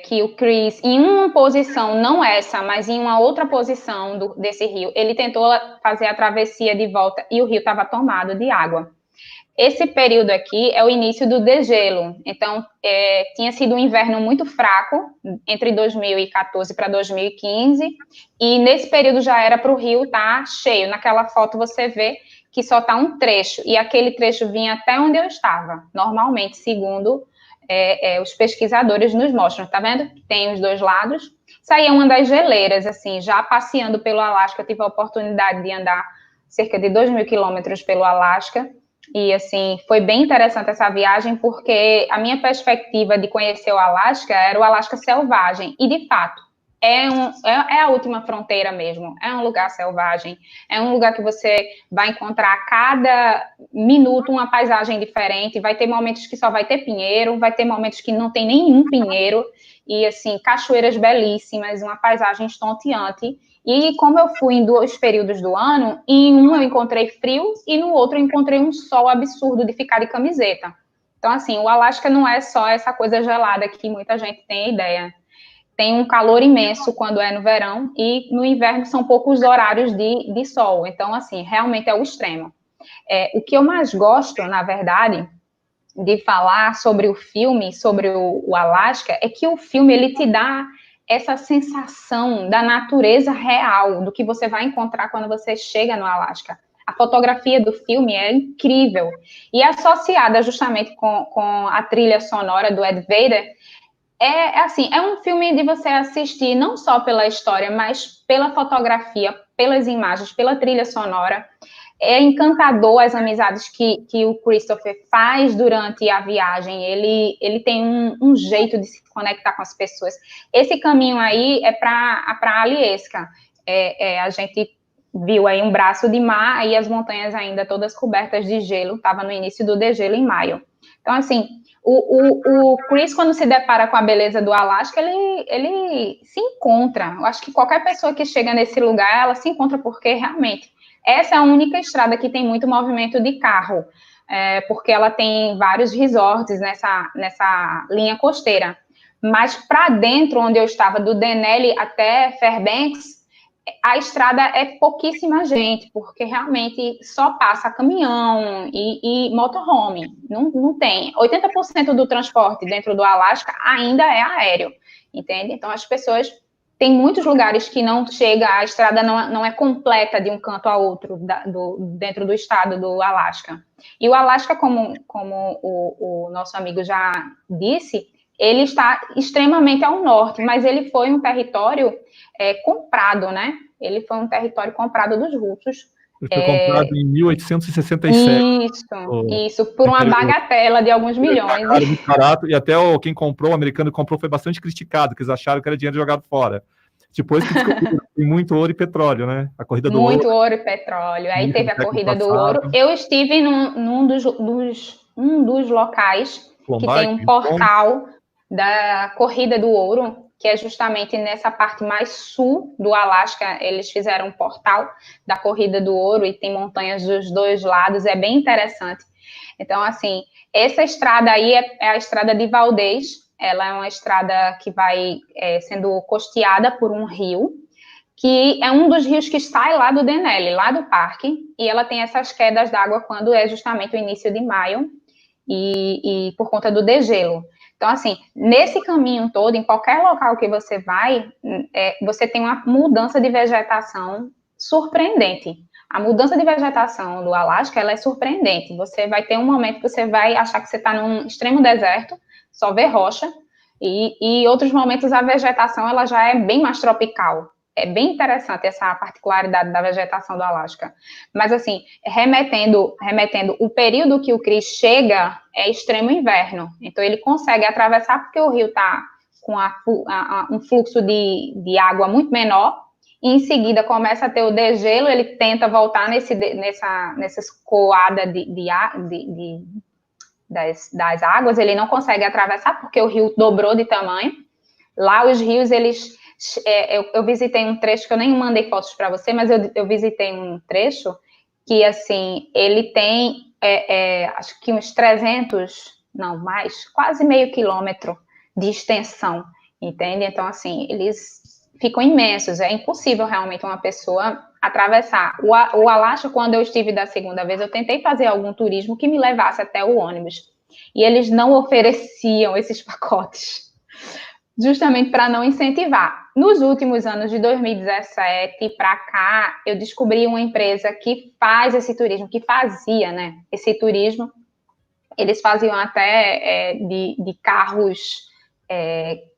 que o Chris, em uma posição, não essa, mas em uma outra posição desse rio, ele tentou fazer a travessia de volta e o rio estava tomado de água. Esse período aqui é o início do degelo. Então, tinha sido um inverno muito fraco, entre 2014 para 2015, e nesse período já era para o rio estar cheio. Naquela foto você vê que só está um trecho, e aquele trecho vinha até onde eu estava, normalmente, segundo os pesquisadores nos mostram. Tá vendo? Tem os dois lados. Isso aí é uma das geleiras, assim, já passeando pelo Alasca, eu tive a oportunidade de andar cerca de 2.000 quilômetros pelo Alasca, e, assim, foi bem interessante essa viagem, porque a minha perspectiva de conhecer o Alasca era o Alasca selvagem, e, de fato, é a última fronteira mesmo, é um lugar selvagem, é um lugar que você vai encontrar a cada minuto uma paisagem diferente, vai ter momentos que só vai ter pinheiro, vai ter momentos que não tem nenhum pinheiro, e, assim, cachoeiras belíssimas, uma paisagem estonteante. E como eu fui em 2 períodos do ano, em um eu encontrei frio e no outro eu encontrei um sol absurdo de ficar de camiseta. Então, assim, o Alasca não é só essa coisa gelada que muita gente tem ideia. Tem um calor imenso quando é no verão e no inverno são poucos horários de sol. Então, assim, realmente é o extremo. O que eu mais gosto, na verdade, de falar sobre o filme, sobre o Alasca, é que o filme ele te dá essa sensação da natureza real, do que você vai encontrar quando você chega no Alasca. A fotografia do filme é incrível. E associada justamente com a trilha sonora do Ed Vedder, assim, é um filme de você assistir não só pela história, mas pela fotografia, pelas imagens, pela trilha sonora. É encantador as amizades que o Christopher faz durante a viagem. Ele tem um jeito de se conectar com as pessoas. Esse caminho aí é para Alyeska. A gente viu aí um braço de mar e as montanhas ainda todas cobertas de gelo. Estava no início do degelo em maio. Então, assim, o Chris, quando se depara com a beleza do Alasca, ele se encontra. Eu acho que qualquer pessoa que chega nesse lugar, ela se encontra porque realmente essa é a única estrada que tem muito movimento de carro, porque ela tem vários resorts nessa linha costeira. Mas para dentro, onde eu estava, do Denali até Fairbanks, a estrada é pouquíssima gente, porque realmente só passa caminhão e motorhome. Não tem. 80% do transporte dentro do Alasca ainda é aéreo, entende? Então, as pessoas tem muitos lugares que não chega, a estrada não é completa de um canto a outro dentro do estado do Alasca. E o Alasca, como o nosso amigo já disse, ele está extremamente ao norte, mas ele foi um território comprado, né? Ele foi um território comprado dos russos. Ele foi comprado em 1867. Isso, por uma bagatela de alguns milhões. Muito barato, e até quem comprou, o americano que comprou, foi bastante criticado, porque eles acharam que era dinheiro jogado fora. Depois que descobriram que tem muito ouro e petróleo, né? A corrida do muito ouro. Ouro e petróleo. Aí teve a corrida do ouro. Eu estive num dos locais que tem um portal da corrida do ouro, que é justamente nessa parte mais sul do Alasca. Eles fizeram um portal da corrida do ouro e tem montanhas dos dois lados. É bem interessante. Então, assim, essa estrada aí é a estrada de Valdez. Ela é uma estrada que vai sendo costeada por um rio, que é um dos rios que sai lá do Denali, lá do parque, e ela tem essas quedas d'água quando é justamente o início de maio, e por conta do degelo. Então, assim, nesse caminho todo, em qualquer local que você vai, você tem uma mudança de vegetação surpreendente. A mudança de vegetação do Alasca, ela é surpreendente. Você vai ter um momento que você vai achar que você está num extremo deserto, só vê rocha, e outros momentos a vegetação ela já é bem mais tropical. É bem interessante essa particularidade da vegetação do Alasca. Mas, assim, remetendo o período que o Chris chega é extremo inverno. Então, ele consegue atravessar porque o rio está com um fluxo de água muito menor, e em seguida começa a ter o degelo, ele tenta voltar nessa escoada das águas, ele não consegue atravessar porque o rio dobrou de tamanho. Lá os rios, eu visitei um trecho que eu nem mandei fotos para você, mas eu visitei um trecho que, assim, ele tem, acho que uns 300, não mais, quase meio quilômetro de extensão, entende? Então, assim, eles ficam imensos. É impossível realmente uma pessoa atravessar. O Alasca, quando eu estive da segunda vez, eu tentei fazer algum turismo que me levasse até o ônibus. E eles não ofereciam esses pacotes, justamente para não incentivar. Nos últimos anos, de 2017 para cá, eu descobri uma empresa que faz esse turismo, que fazia, né, esse turismo. Eles faziam até de carros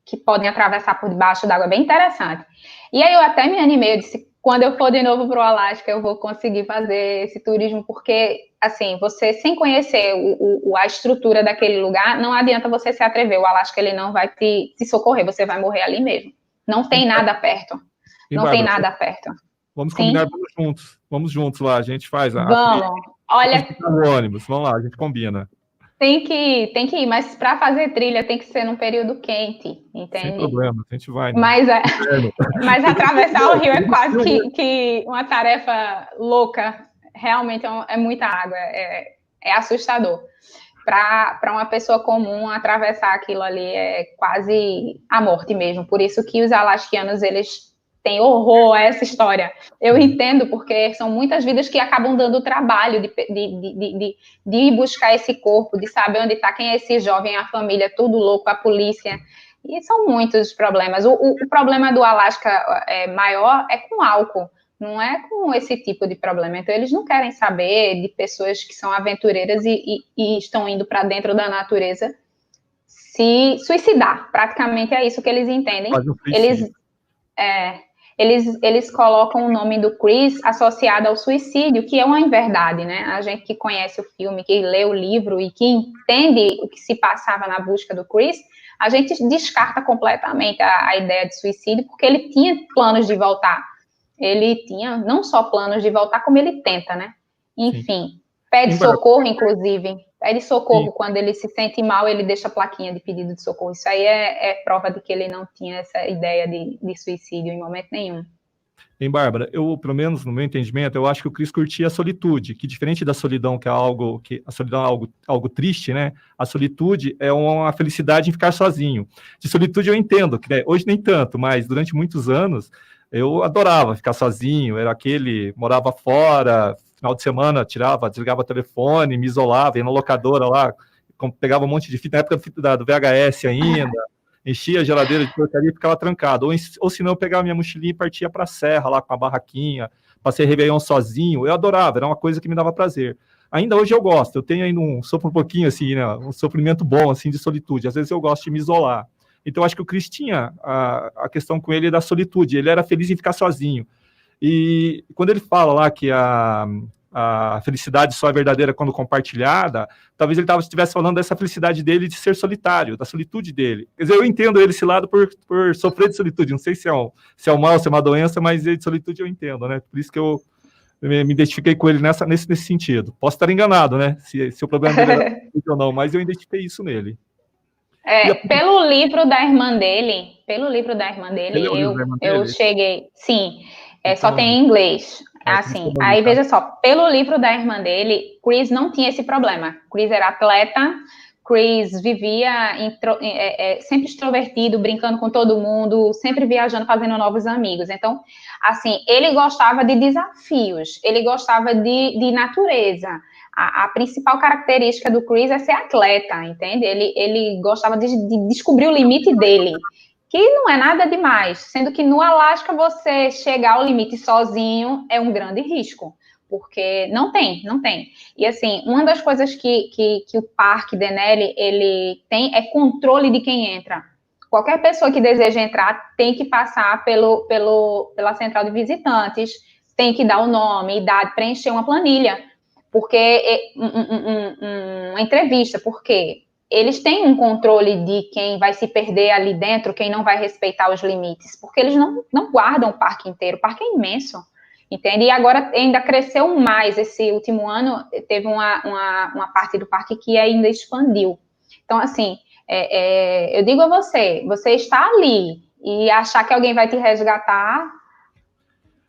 que podem atravessar por debaixo d'água, é bem interessante. E aí eu até me animei, eu disse, quando eu for de novo para o Alasca, eu vou conseguir fazer esse turismo, porque, assim, você, sem conhecer a estrutura daquele lugar, não adianta você se atrever, o Alasca, ele não vai te socorrer, você vai morrer ali mesmo. Não tem nada perto. Não tem nada perto. Vamos combinar, vamos juntos lá, a gente faz a Vamos. Olha, o ônibus, vamos lá, a gente combina. Tem que ir, mas para fazer trilha tem que ser num período quente, entende? Sem problema, a gente vai. Mas atravessar o rio é quase que uma tarefa louca. Realmente é muita água, é assustador. Para uma pessoa comum, atravessar aquilo ali é quase a morte mesmo. Por isso que os alasquianos, eles têm horror a essa história. Eu entendo, porque são muitas vidas que acabam dando trabalho de ir buscar esse corpo, de saber onde está, quem é esse jovem, a família, tudo louco, a polícia. E são muitos problemas. O problema do Alasca maior é com álcool, não é com esse tipo de problema. Então, eles não querem saber de pessoas que são aventureiras e estão indo para dentro da natureza se suicidar. Praticamente é isso que eles entendem. Eles colocam o nome do Chris associado ao suicídio, que é uma inverdade, né? A gente que conhece o filme, que lê o livro e que entende o que se passava na busca do Chris, a gente descarta completamente a ideia de suicídio, porque ele tinha planos de voltar. Ele tinha não só planos de voltar, como ele tenta, né? Enfim, pede socorro, inclusive. Pede socorro. Sim. Quando ele se sente mal, ele deixa a plaquinha de pedido de socorro. Isso aí é prova de que ele não tinha essa ideia de suicídio em momento nenhum. Bem, Bárbara, eu, pelo menos no meu entendimento, eu acho que o Chris curtia a solitude, que diferente da solidão, que a solidão é algo triste, né? A solitude é uma felicidade em ficar sozinho. De solitude eu entendo, que hoje nem tanto, mas durante muitos anos eu adorava ficar sozinho, era morava fora, final de semana desligava o telefone, me isolava, ia na locadora lá, pegava um monte de fita, na época do VHS ainda, enchia a geladeira de porcaria e ficava trancado. Ou se não, eu pegava minha mochilinha e partia para a serra, lá com a barraquinha, passei Réveillon sozinho, eu adorava, era uma coisa que me dava prazer. Ainda hoje eu gosto, eu tenho ainda um pouquinho assim, né, um sofrimento bom, assim, de solitude, às vezes eu gosto de me isolar. Então, acho que o Chris tinha a questão com ele da solitude, ele era feliz em ficar sozinho. E quando ele fala lá que a felicidade só é verdadeira quando compartilhada, talvez ele estivesse falando dessa felicidade dele de ser solitário, da solitude dele. Quer dizer, eu entendo ele esse lado por sofrer de solitude, não sei se é um mal, se é uma doença, mas de solitude eu entendo, né? Por isso que eu me identifiquei com ele nesse sentido. Posso estar enganado, né? Se o problema dele era ou não, mas eu identifiquei isso nele. Pelo livro da irmã dele, eu cheguei... Sim, só tem em inglês. Assim, aí veja só, pelo livro da irmã dele, Chris não tinha esse problema. Chris era atleta, Chris vivia sempre extrovertido, brincando com todo mundo, sempre viajando, fazendo novos amigos. Então, assim, ele gostava de desafios, ele gostava de natureza. A principal característica do Chris é ser atleta, entende? Ele gostava de descobrir o limite dele, que não é nada demais, sendo que no Alasca você chegar ao limite sozinho é um grande risco, porque não tem. E assim, uma das coisas que o Parque Denali, ele tem é controle de quem entra. Qualquer pessoa que deseja entrar tem que passar pela central de visitantes, tem que dar o nome, idade, preencher uma planilha, porque uma entrevista, porque eles têm um controle de quem vai se perder ali dentro, quem não vai respeitar os limites, porque eles não guardam o parque inteiro, o parque é imenso, entende? E agora ainda cresceu mais, esse último ano teve uma parte do parque que ainda expandiu. Então, assim, eu digo a você está ali e achar que alguém vai te resgatar,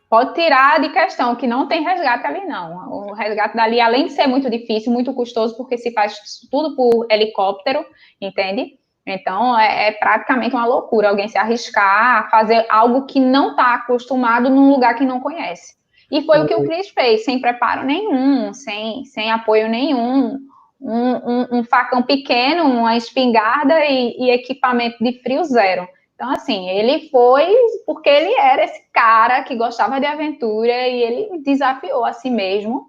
pode tirar de questão que não tem resgate ali, não. O resgate dali, além de ser muito difícil, muito custoso, porque se faz tudo por helicóptero, entende? Então, é praticamente uma loucura alguém se arriscar a fazer algo que não está acostumado num lugar que não conhece. E foi o que o Chris fez, sem preparo nenhum, sem apoio nenhum, um facão pequeno, uma espingarda e equipamento de frio zero. Então, assim, ele foi porque ele era esse cara que gostava de aventura e ele desafiou a si mesmo,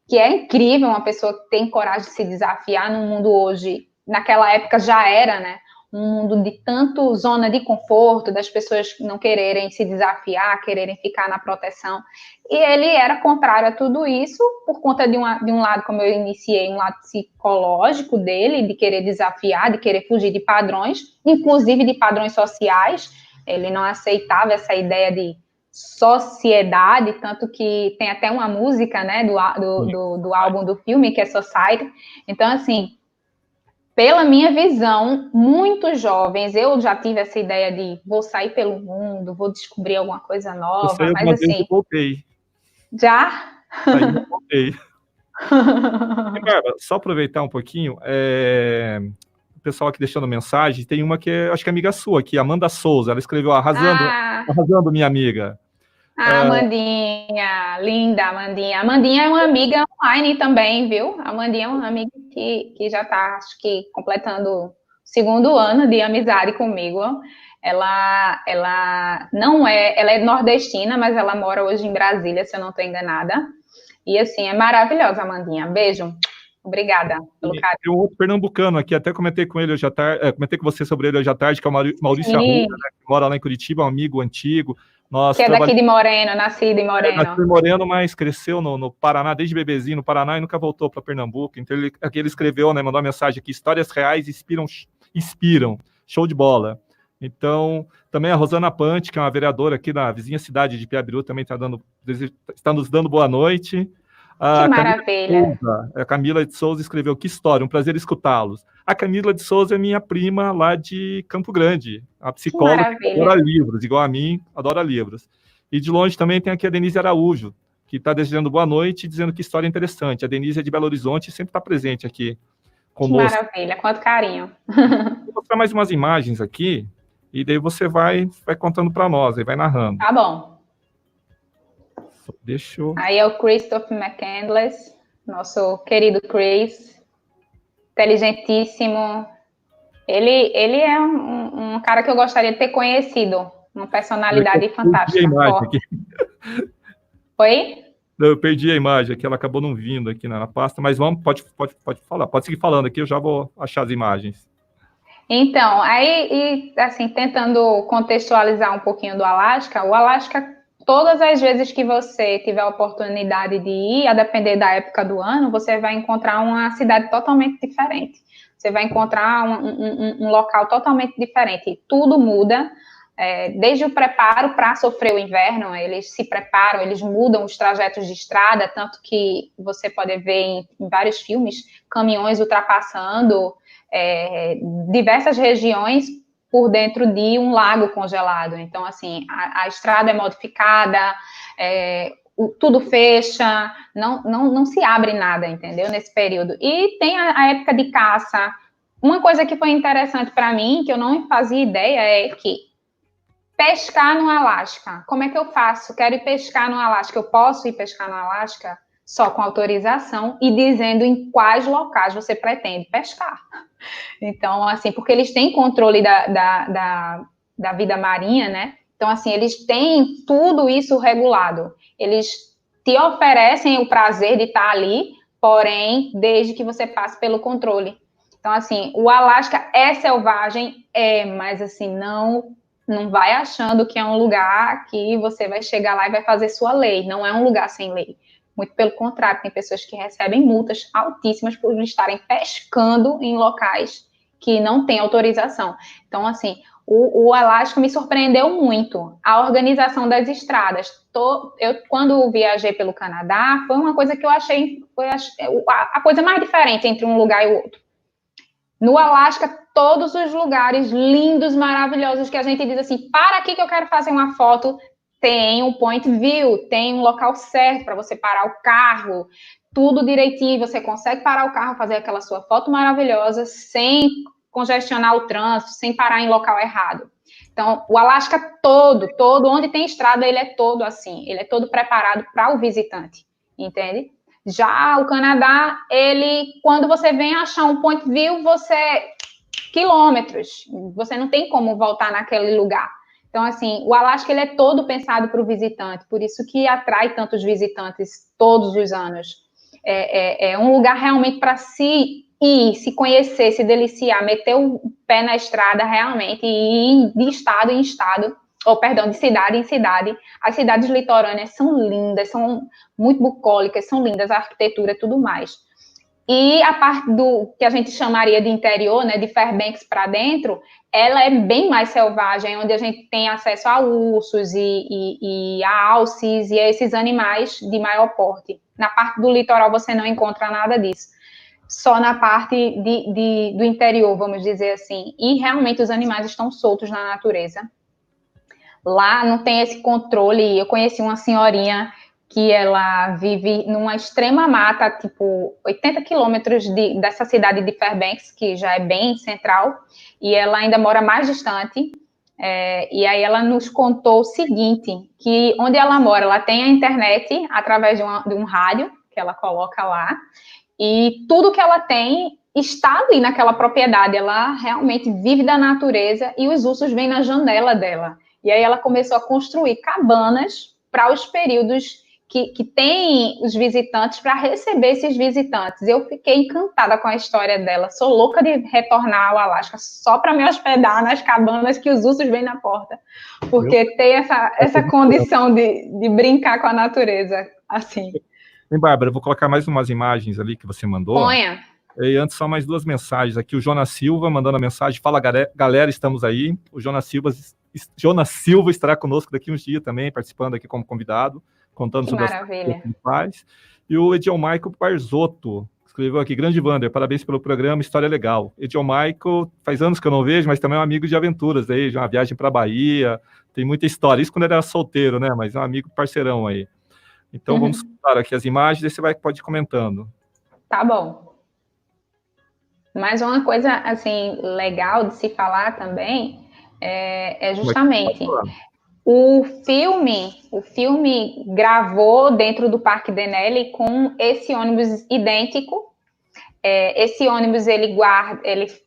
que é incrível uma pessoa que tem coragem de se desafiar no mundo hoje. Naquela época já era, né? Um mundo de tanto zona de conforto, das pessoas não quererem se desafiar, quererem ficar na proteção. E ele era contrário a tudo isso, por conta de um lado, como eu iniciei, um lado psicológico dele, de querer desafiar, de querer fugir de padrões, inclusive de padrões sociais. Ele não aceitava essa ideia de sociedade, tanto que tem até uma música, né, do álbum do filme, que é Society. Então, assim, pela minha visão, muitos jovens, eu já tive essa ideia de vou sair pelo mundo, vou descobrir alguma coisa Eu nova, saí mas alguma vez e assim, voltei. já? Saí e voltei. E, Bárbara, só aproveitar um pouquinho, o pessoal aqui deixando mensagem, tem uma que acho que é amiga sua aqui, Amanda Souza, ela escreveu arrasando, Ah, arrasando minha amiga. a Amandinha, linda Amandinha. A Amandinha é uma amiga online também, viu? A Amandinha é uma amiga que já está, acho que, completando o segundo ano de amizade comigo. Ela não é, ela é nordestina, mas ela mora hoje em Brasília, se eu não estou enganada. E assim, é maravilhosa, Amandinha. Beijo. Obrigada pelo carinho. Tem um outro pernambucano aqui, até comentei com ele hoje à tarde, comentei com você sobre ele hoje à tarde, que é o Maurício Arruda, né, que mora lá em Curitiba, um amigo antigo. Nós Que é daqui trabalhamos de Moreno, nascido em nasceu Moreno. em Moreno, mas cresceu no Paraná, desde bebezinho no Paraná, e nunca voltou para Pernambuco. Então, aqui ele escreveu, né, mandou uma mensagem aqui: histórias reais inspiram. Show de bola. Então, também a Rosana Pante, que é uma vereadora aqui na vizinha cidade de Piabiru, também está nos dando boa noite. Que A maravilha. Camila de Souza escreveu: que história, um prazer escutá-los. A Camila de Souza é minha prima lá de Campo Grande, a Que psicóloga que maravilha. adora livros, igual a mim, adora livros. E de longe também tem aqui a Denise Araújo, que está desejando boa noite e dizendo que história interessante. A Denise é de Belo Horizonte e sempre está presente aqui Que conosco. maravilha, quanto carinho. Vou mostrar mais umas imagens aqui, e daí você vai contando para nós, aí vai narrando. Tá bom. Deixa eu... Aí é o Christopher McCandless, nosso querido Chris, inteligentíssimo. Ele é um cara que eu gostaria de ter conhecido, uma personalidade fantástica. Perdi a imagem aqui. Oi? Eu perdi a imagem aqui, ela acabou não vindo aqui na pasta, mas pode falar, pode seguir falando aqui, eu já vou achar as imagens. Então, aí, assim, tentando contextualizar um pouquinho do Alasca, o Alasca, todas as vezes que você tiver a oportunidade de ir, a depender da época do ano, você vai encontrar uma cidade totalmente diferente. Você vai encontrar um local totalmente diferente. Tudo muda, desde o preparo para sofrer o inverno, eles se preparam, eles mudam os trajetos de estrada, tanto que você pode ver em vários filmes caminhões ultrapassando diversas regiões por dentro de um lago congelado. Então, assim, a estrada é modificada, tudo fecha, não se abre nada, entendeu? Nesse período. E tem a época de caça. Uma coisa que foi interessante para mim, que eu não fazia ideia, é que pescar no Alasca. Como é que eu faço? Quero ir pescar no Alasca. Eu posso ir pescar no Alasca só com autorização e dizendo em quais locais você pretende pescar. Então, assim, porque eles têm controle da vida marinha, né? Então, assim, eles têm tudo isso regulado. Eles te oferecem o prazer de estar ali, porém, desde que você passe pelo controle. Então, assim, o Alasca é selvagem, mas assim, não vai achando que é um lugar que você vai chegar lá e vai fazer sua lei. Não é um lugar sem lei. Muito pelo contrário, tem pessoas que recebem multas altíssimas por estarem pescando em locais que não têm autorização. Então, assim, o Alasca me surpreendeu muito. A organização das estradas. Eu, quando viajei pelo Canadá, foi uma coisa que eu achei foi a coisa mais diferente entre um lugar e o outro. No Alasca, todos os lugares lindos, maravilhosos, que a gente diz assim, para aqui que eu quero fazer uma foto, tem um point view, tem um local certo para você parar o carro, tudo direitinho, você consegue parar o carro, fazer aquela sua foto maravilhosa, sem congestionar o trânsito, sem parar em local errado. Então, o Alasca todo, onde tem estrada, ele é todo assim, ele é todo preparado para o visitante, entende? Já o Canadá, quando você vem achar um point view, quilômetros, você não tem como voltar naquele lugar. Então, assim, o Alasca, ele é todo pensado para o visitante, por isso que atrai tantos visitantes todos os anos. É um lugar realmente para se ir, se conhecer, se deliciar, meter o pé na estrada realmente e ir de estado em estado, de cidade em cidade. As cidades litorâneas são lindas, são muito bucólicas, são lindas, a arquitetura e tudo mais. E a parte do que a gente chamaria de interior, né, de Fairbanks para dentro, ela é bem mais selvagem, onde a gente tem acesso a ursos e a alces e a esses animais de maior porte. Na parte do litoral você não encontra nada disso. Só na parte do interior, vamos dizer assim. E realmente os animais estão soltos na natureza. Lá não tem esse controle. Eu conheci uma senhorinha que ela vive numa extrema mata, tipo 80 quilômetros dessa cidade de Fairbanks, que já é bem central, e ela ainda mora mais distante. E aí ela nos contou o seguinte, que onde ela mora, ela tem a internet através de um rádio que ela coloca lá, e tudo que ela tem está ali naquela propriedade, ela realmente vive da natureza e os ursos vêm na janela dela. E aí ela começou a construir cabanas para os períodos que tem os visitantes, para receber esses visitantes. Eu fiquei encantada com a história dela, sou louca de retornar ao Alasca só para me hospedar nas cabanas que os ursos vêm na porta, porque tem essa condição de brincar com a natureza, assim. Bem, Bárbara, eu vou colocar mais umas imagens ali que você mandou. Ponha. E antes, só mais duas mensagens aqui. O Jonas Silva mandando a mensagem. Fala, galera, estamos aí. O Jonas Silva estará conosco daqui uns dias também, participando aqui como convidado, contando sobre as coisas que ele faz. E o Ediel Michael Parzotto escreveu aqui: grande Wander, parabéns pelo programa, história legal. Ediel Michael, faz anos que eu não vejo, mas também é um amigo de aventuras, aí, de uma viagem para a Bahia, tem muita história. Isso quando ele era solteiro, né? Mas é um amigo parceirão aí. Então, vamos soltar aqui as imagens e você pode ir comentando. Tá bom. Mas uma coisa, assim, legal de se falar também é justamente o filme gravou dentro do Parque Denali com esse ônibus idêntico. Esse ônibus, ele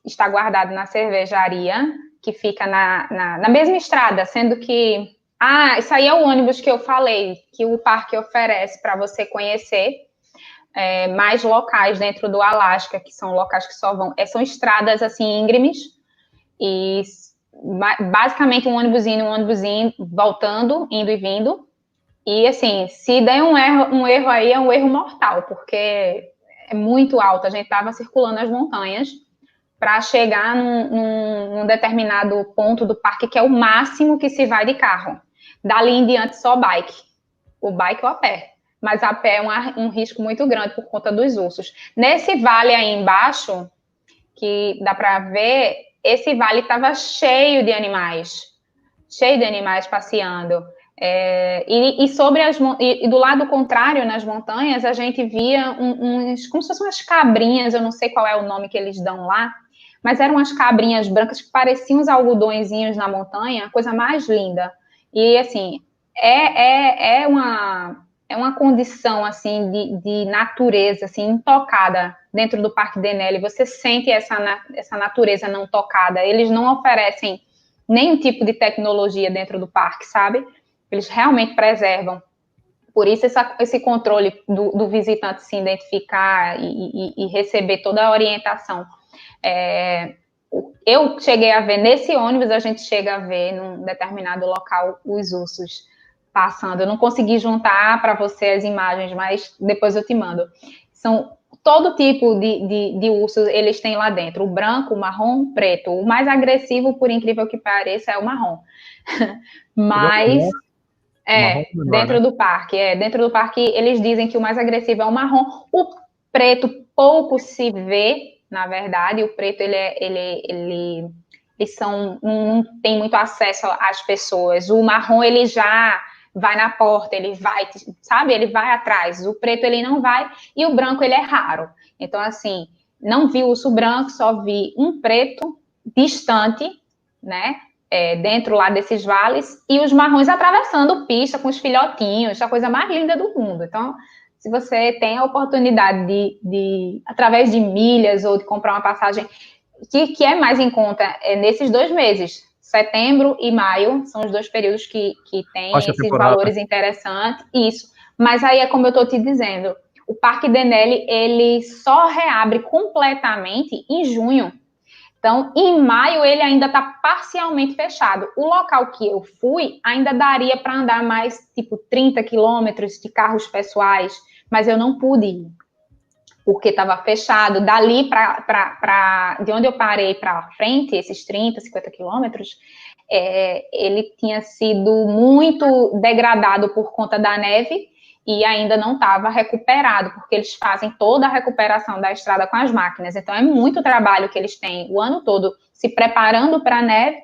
está guardado na cervejaria, que fica na mesma estrada, sendo que... isso aí é o ônibus que eu falei, que o parque oferece para você conhecer mais locais dentro do Alasca, que são locais que são estradas, assim, íngremes, e basicamente um ônibus indo, voltando, indo e vindo, e assim, se der um erro aí, é um erro mortal, porque é muito alto, a gente estava circulando as montanhas para chegar num determinado ponto do parque, que é o máximo que se vai de carro. Dali em diante, só bike. O bike ou a pé. Mas a pé é um risco muito grande por conta dos ursos. Nesse vale aí embaixo, que dá para ver, esse vale estava cheio de animais passeando. E do lado contrário, nas montanhas, a gente via como se fossem umas cabrinhas, eu não sei qual é o nome que eles dão lá, mas eram umas cabrinhas brancas que pareciam uns algodõezinhos na montanha, a coisa mais linda. E, assim, é uma condição, assim, de natureza, assim, intocada dentro do Parque Denali. Você sente essa natureza não tocada. Eles não oferecem nenhum tipo de tecnologia dentro do parque, sabe? Eles realmente preservam. Por isso, esse controle do visitante se identificar e receber toda a orientação. Eu cheguei a ver, nesse ônibus, a gente chega a ver, num determinado local, os ursos passando. Eu não consegui juntar para você as imagens, mas depois eu te mando. São todo tipo de ursos, eles têm lá dentro. O branco, o marrom, o preto. O mais agressivo, por incrível que pareça, é o marrom. Mas... dentro do parque. Dentro do parque, eles dizem que o mais agressivo é o marrom. O preto pouco se vê, na verdade. O preto, eles não tem muito acesso às pessoas. O marrom, ele já vai na porta, ele vai, sabe? Ele vai atrás. O preto, ele não vai. E o branco, ele é raro. Então, assim, não vi urso branco, só vi um preto distante, né, dentro lá desses vales, e os marrons atravessando pista com os filhotinhos, a coisa mais linda do mundo. Então, se você tem a oportunidade através de milhas ou de comprar uma passagem, que é mais em conta nesses 2 meses, setembro e maio, são os 2 períodos que tem esses valores interessantes, isso. Mas aí é como eu estou te dizendo, o Parque Denali, ele só reabre completamente em junho. Então, em maio, ele ainda está parcialmente fechado. O local que eu fui ainda daria para andar mais, tipo, 30 quilômetros de carros pessoais, mas eu não pude ir, porque estava fechado. Dali de onde eu parei para frente, esses 30, 50 quilômetros, ele tinha sido muito degradado por conta da neve e ainda não estava recuperado, porque eles fazem toda a recuperação da estrada com as máquinas. Então, é muito trabalho que eles têm o ano todo se preparando para a neve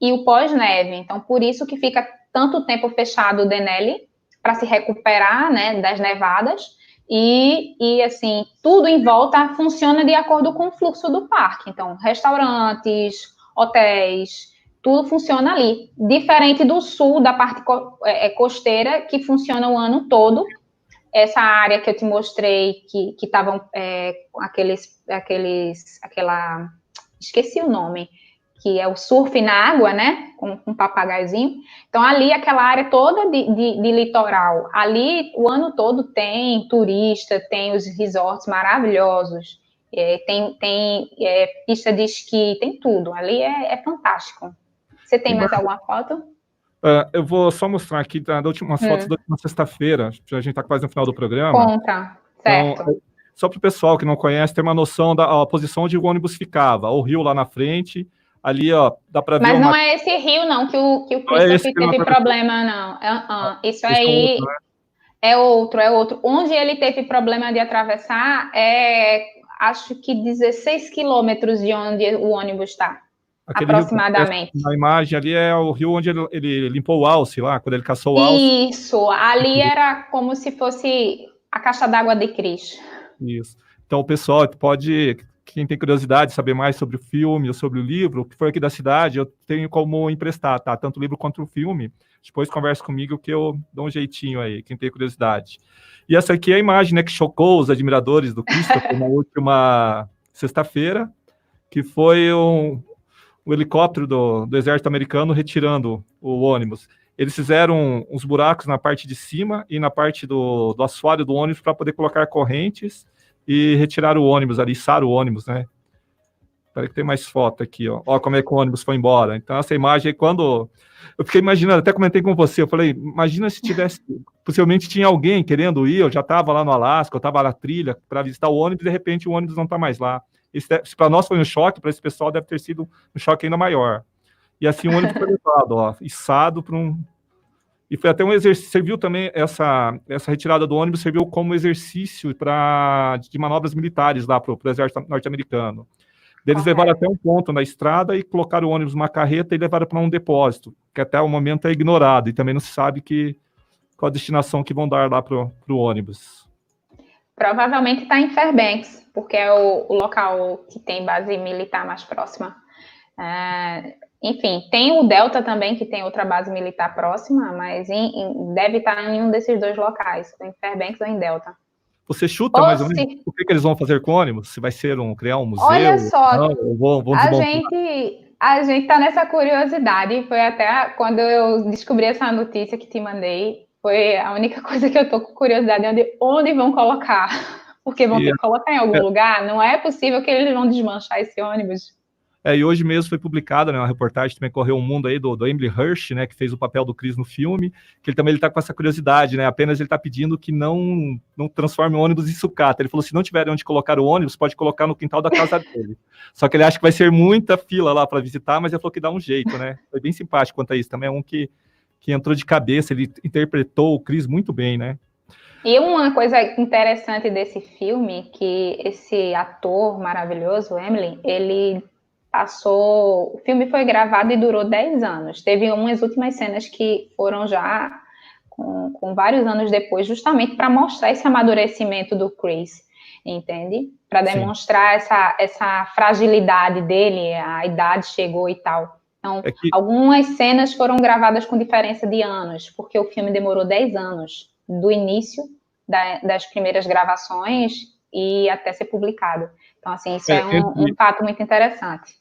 e o pós-neve. Então, por isso que fica tanto tempo fechado o Denali, para se recuperar, né, das nevadas, e assim, tudo em volta funciona de acordo com o fluxo do parque. Então, restaurantes, hotéis, tudo funciona ali. Diferente do sul, da parte costeira, que funciona o ano todo. Essa área que eu te mostrei, que estavam esqueci o nome, que é o surf na água, né, com um papagaiozinho. Então, ali, aquela área toda de litoral, ali, o ano todo tem turista, tem os resorts maravilhosos, tem pista de esqui, tem tudo. Ali é fantástico. Você tem mais alguma foto? Eu vou só mostrar aqui umas fotos da última sexta-feira, a gente está quase no final do programa. Conta, certo. Então, só para o pessoal que não conhece, ter uma noção da posição onde o ônibus ficava. O rio lá na frente, ali, ó, dá para ver. Mas não é esse rio, não, que o Christopher teve problema, não. Isso aí é outro. Onde ele teve problema de atravessar acho que 16 quilômetros de onde o ônibus está. Aproximadamente. Na imagem ali é o rio onde ele limpou o alce lá, quando ele caçou o alce. Isso, ali era como se fosse a caixa d'água de Cristo. Isso. Então, o pessoal quem tem curiosidade de saber mais sobre o filme ou sobre o livro, que for aqui da cidade, eu tenho como emprestar, tá? Tanto o livro quanto o filme. Depois conversa comigo que eu dou um jeitinho aí, quem tem curiosidade. E essa aqui é a imagem, né, que chocou os admiradores do Christopher na última sexta-feira, que foi o helicóptero do exército americano retirando o ônibus. Eles fizeram uns buracos na parte de cima e na parte do assoalho do ônibus para poder colocar correntes e retirar o ônibus ali, içar o ônibus, né? Espera que tem mais foto aqui, ó. Ó como é que o ônibus foi embora. Então, essa imagem aí, quando... Eu fiquei imaginando, até comentei com você, eu falei, imagina se tivesse... Possivelmente tinha alguém querendo ir, eu já estava lá no Alasca, eu estava na trilha para visitar o ônibus, e de repente o ônibus não está mais lá. Isso para nós foi um choque, para esse pessoal deve ter sido um choque ainda maior. E assim o ônibus foi levado, ó, içado para um... E foi até um exercício, serviu também, essa retirada do ônibus serviu como exercício de manobras militares lá para o exército norte-americano. Eles levaram até um ponto na estrada e colocaram o ônibus numa carreta e levaram para um depósito, que até o momento é ignorado, e também não se sabe qual a destinação que vão dar lá para o ônibus. Provavelmente está em Fairbanks, porque é o local que tem base militar mais próxima. Enfim, tem o Delta também, que tem outra base militar próxima, mas deve estar em um desses 2 locais, em Fairbanks ou em Delta. Você chuta mais ou menos o que eles vão fazer com o ônibus? Se vai criar um museu? Olha só, a gente está nessa curiosidade, foi até quando eu descobri essa notícia que te mandei, foi a única coisa que eu tô com curiosidade, onde vão colocar, porque vão ter que colocar em algum lugar, não é possível que eles vão desmanchar esse ônibus. E hoje mesmo foi publicada, né, uma reportagem, também correu um mundo aí do Emily Hirsch, né, que fez o papel do Chris no filme, que ele está com essa curiosidade, né, apenas ele está pedindo que não transforme o ônibus em sucata. Ele falou, se não tiver onde colocar o ônibus, pode colocar no quintal da casa dele. Só que ele acha que vai ser muita fila lá para visitar, mas ele falou que dá um jeito, né. Foi bem simpático quanto a isso, também é um que entrou de cabeça, ele interpretou o Chris muito bem, né. E uma coisa interessante desse filme, que esse ator maravilhoso, Emily, ele... o filme foi gravado e durou 10 anos. Teve umas últimas cenas que foram já com vários anos depois, justamente para mostrar esse amadurecimento do Chris, entende? para demonstrar essa fragilidade dele, a idade chegou e tal. Então, algumas cenas foram gravadas com diferença de anos, porque o filme demorou 10 anos, do início das primeiras gravações e até ser publicado. Então, assim, isso é um fato muito interessante.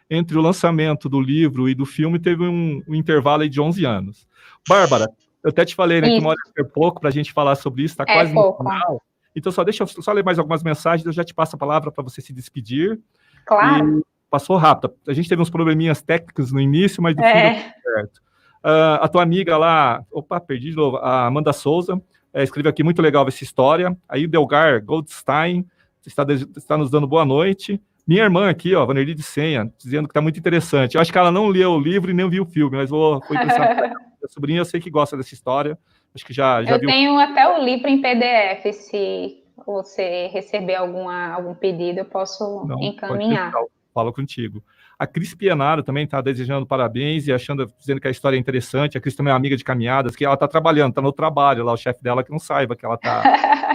Entre o lançamento do livro e do filme, teve um intervalo aí de 11 anos. Bárbara, eu até te falei, né, que uma hora é pouco para a gente falar sobre isso, está quase no final. Então, deixa eu só ler mais algumas mensagens, eu já te passo a palavra para você se despedir. Claro. E passou rápido. A gente teve uns probleminhas técnicos no início, mas no fim deu tudo certo. A tua amiga lá, perdi de novo, a Amanda Souza, escreveu aqui, muito legal essa história. Aí o Delgar Goldstein está nos dando boa noite. Minha irmã aqui, ó, Vanerly de Senha, dizendo que está muito interessante. Eu acho que ela não leu o livro e nem viu o filme, mas foi interessante. A sobrinha, eu sei que gosta dessa história. Acho que já viu. Eu tenho até o livro em PDF, se você receber algum pedido, eu posso encaminhar. Falo contigo. A Cris Pianaro também está desejando parabéns e dizendo que a história é interessante. A Cris também é amiga de caminhadas, que ela está trabalhando, está no trabalho lá, o chefe dela que não saiba que ela está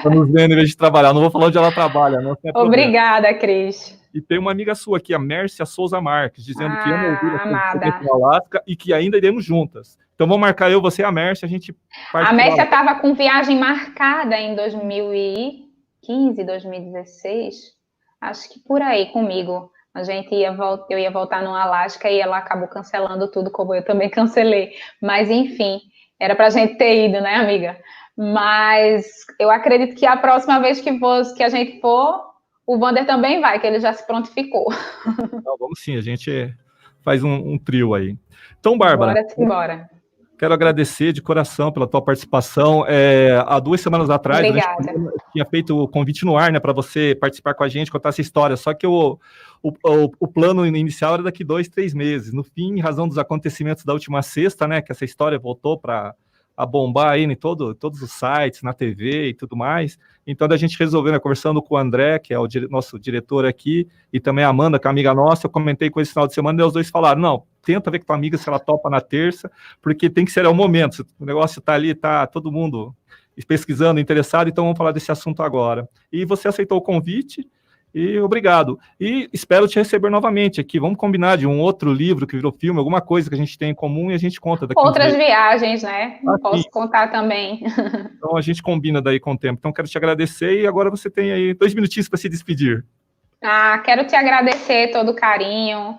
nos vendo em vez de trabalhar. Não vou falar onde ela trabalha, não. Obrigada, Cris. E tem uma amiga sua aqui, a Mércia Souza Marques, dizendo que ama ouvir no Alasca e que ainda iremos juntas. Então vamos marcar você e a Mércia, a gente parte. A Mércia estava com viagem marcada em 2015, 2016, acho que por aí comigo. Eu ia voltar no Alasca e ela acabou cancelando tudo, como eu também cancelei. Mas, enfim, era para a gente ter ido, né, amiga? Mas eu acredito que a próxima vez que a gente for, o Wander também vai, que ele já se prontificou. Não, vamos sim, a gente faz um trio aí. Então, Bárbara, bora. Quero agradecer de coração pela tua participação. Há 2 semanas atrás, eu tinha feito o convite no ar, né, para você participar com a gente, contar essa história. Só que o plano inicial era daqui 2, 3 meses. No fim, em razão dos acontecimentos da última sexta, né, que essa história voltou a bombar aí em todos os sites, na TV e tudo mais. Então, a gente resolveu, né, conversando com o André, que é o nosso diretor aqui, e também a Amanda, que é amiga nossa, eu comentei com esse final de semana, e os dois falaram, não, tenta ver com tua amiga se ela topa na terça, porque tem que ser o momento, o negócio está ali, está todo mundo pesquisando, interessado, então vamos falar desse assunto agora. E você aceitou o convite, e obrigado. E espero te receber novamente aqui. Vamos combinar de um outro livro que virou filme, alguma coisa que a gente tem em comum e a gente conta daqui. Outras viagens, né? Posso contar também. Então a gente combina daí com o tempo. Então quero te agradecer e agora você tem aí 2 minutinhos para se despedir. Quero te agradecer todo o carinho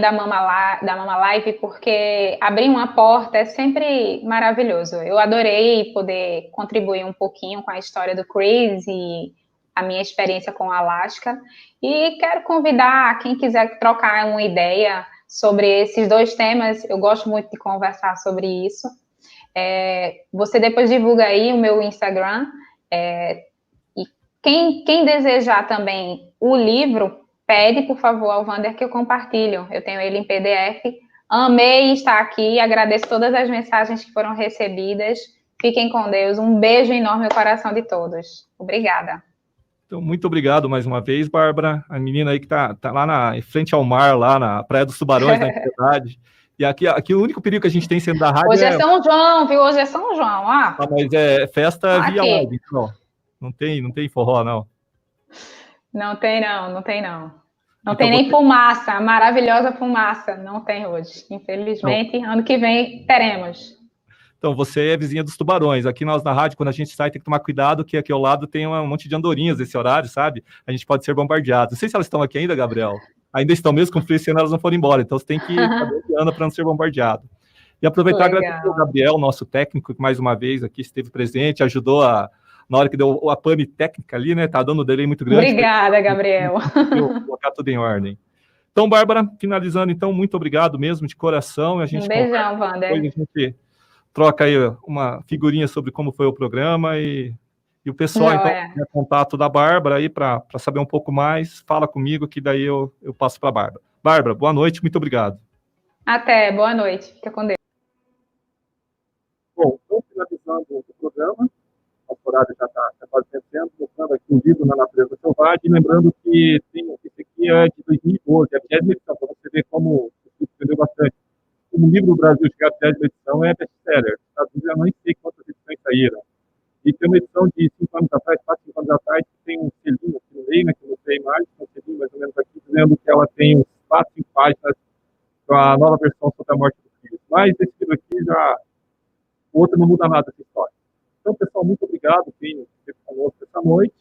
da Mama Live, porque abrir uma porta é sempre maravilhoso. Eu adorei poder contribuir um pouquinho com a história do Chris e a minha experiência com o Alasca, e quero convidar quem quiser trocar uma ideia sobre esses 2 temas. Eu gosto muito de conversar sobre isso. Você depois divulga aí o meu Instagram, e quem desejar também o livro, pede, por favor, ao Wander que eu compartilho. Eu tenho ele em PDF. Amei estar aqui, agradeço todas as mensagens que foram recebidas. Fiquem com Deus. Um beijo enorme no coração de todos. Obrigada. Então, muito obrigado mais uma vez, Bárbara, a menina aí que tá lá em frente ao mar, lá na Praia dos Tubarões, na cidade. E aqui o único perigo que a gente tem sendo da rádio Hoje é São João, viu? Hoje é São João, mas é festa via live, então. Não tem forró, não. Não tem, não. Não tem nem fumaça, maravilhosa fumaça. Não tem hoje. Infelizmente, ano que vem teremos. Então, você é vizinha dos tubarões. Aqui nós na rádio, quando a gente sai, tem que tomar cuidado, que aqui ao lado tem um monte de andorinhas nesse horário, sabe? A gente pode ser bombardeado. Não sei se elas estão aqui ainda, Gabriel. Ainda estão mesmo com frio, se elas não foram embora. Então, você tem que ficar olhando para não ser bombardeado. E aproveitar e agradecer ao Gabriel, nosso técnico, que mais uma vez aqui esteve presente, ajudou na hora que deu a pane técnica ali, né? Tá dando um delay muito grande. Obrigada, Gabriel. Vou colocar tudo em ordem. Então, Bárbara, finalizando, então, muito obrigado mesmo, de coração. A gente beijão, Wander. A gente troca aí uma figurinha sobre como foi o programa e o pessoal, então, tem contato da Bárbara aí para saber um pouco mais, fala comigo que daí eu passo para a Bárbara. Bárbara, boa noite, muito obrigado. Até, boa noite, fica com Deus. Bom, estou finalizando o programa, a temporada já está quase vencendo, mostrando aqui um livro na natureza selvagem, lembrando que esse aqui é de 2012, é a 10ª edição, para você ver como se surpreendeu bastante. Como o livro do Brasil chegar à 10ª edição é best-seller. Eu não sei quantas edições saíram. E tem uma edição de 5 anos atrás, 4, 5 anos atrás, que tem um selinho aqui no leio, né, que eu mostrei a imagem, consegui mais ou menos aqui, dizendo que ela tem uns 4, 5 páginas com a nova versão sobre a morte do Cristo. Mas esse livro aqui já, o outro não muda nada dessa história. Então, pessoal, muito obrigado quem esteve conosco essa noite.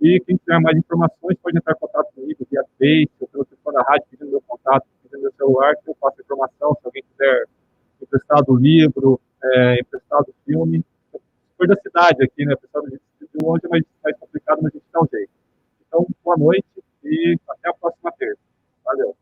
E quem tiver mais informações pode entrar em contato comigo via Face ou pelo telefone da rádio, pedindo meu contato, pedindo meu celular, que eu faço informação. Se alguém quiser emprestado o livro, emprestado o filme. Se for da cidade aqui, né? Pessoal, de longe é mais complicado, mas a gente dá um jeito. Então, boa noite e até a próxima terça. Valeu.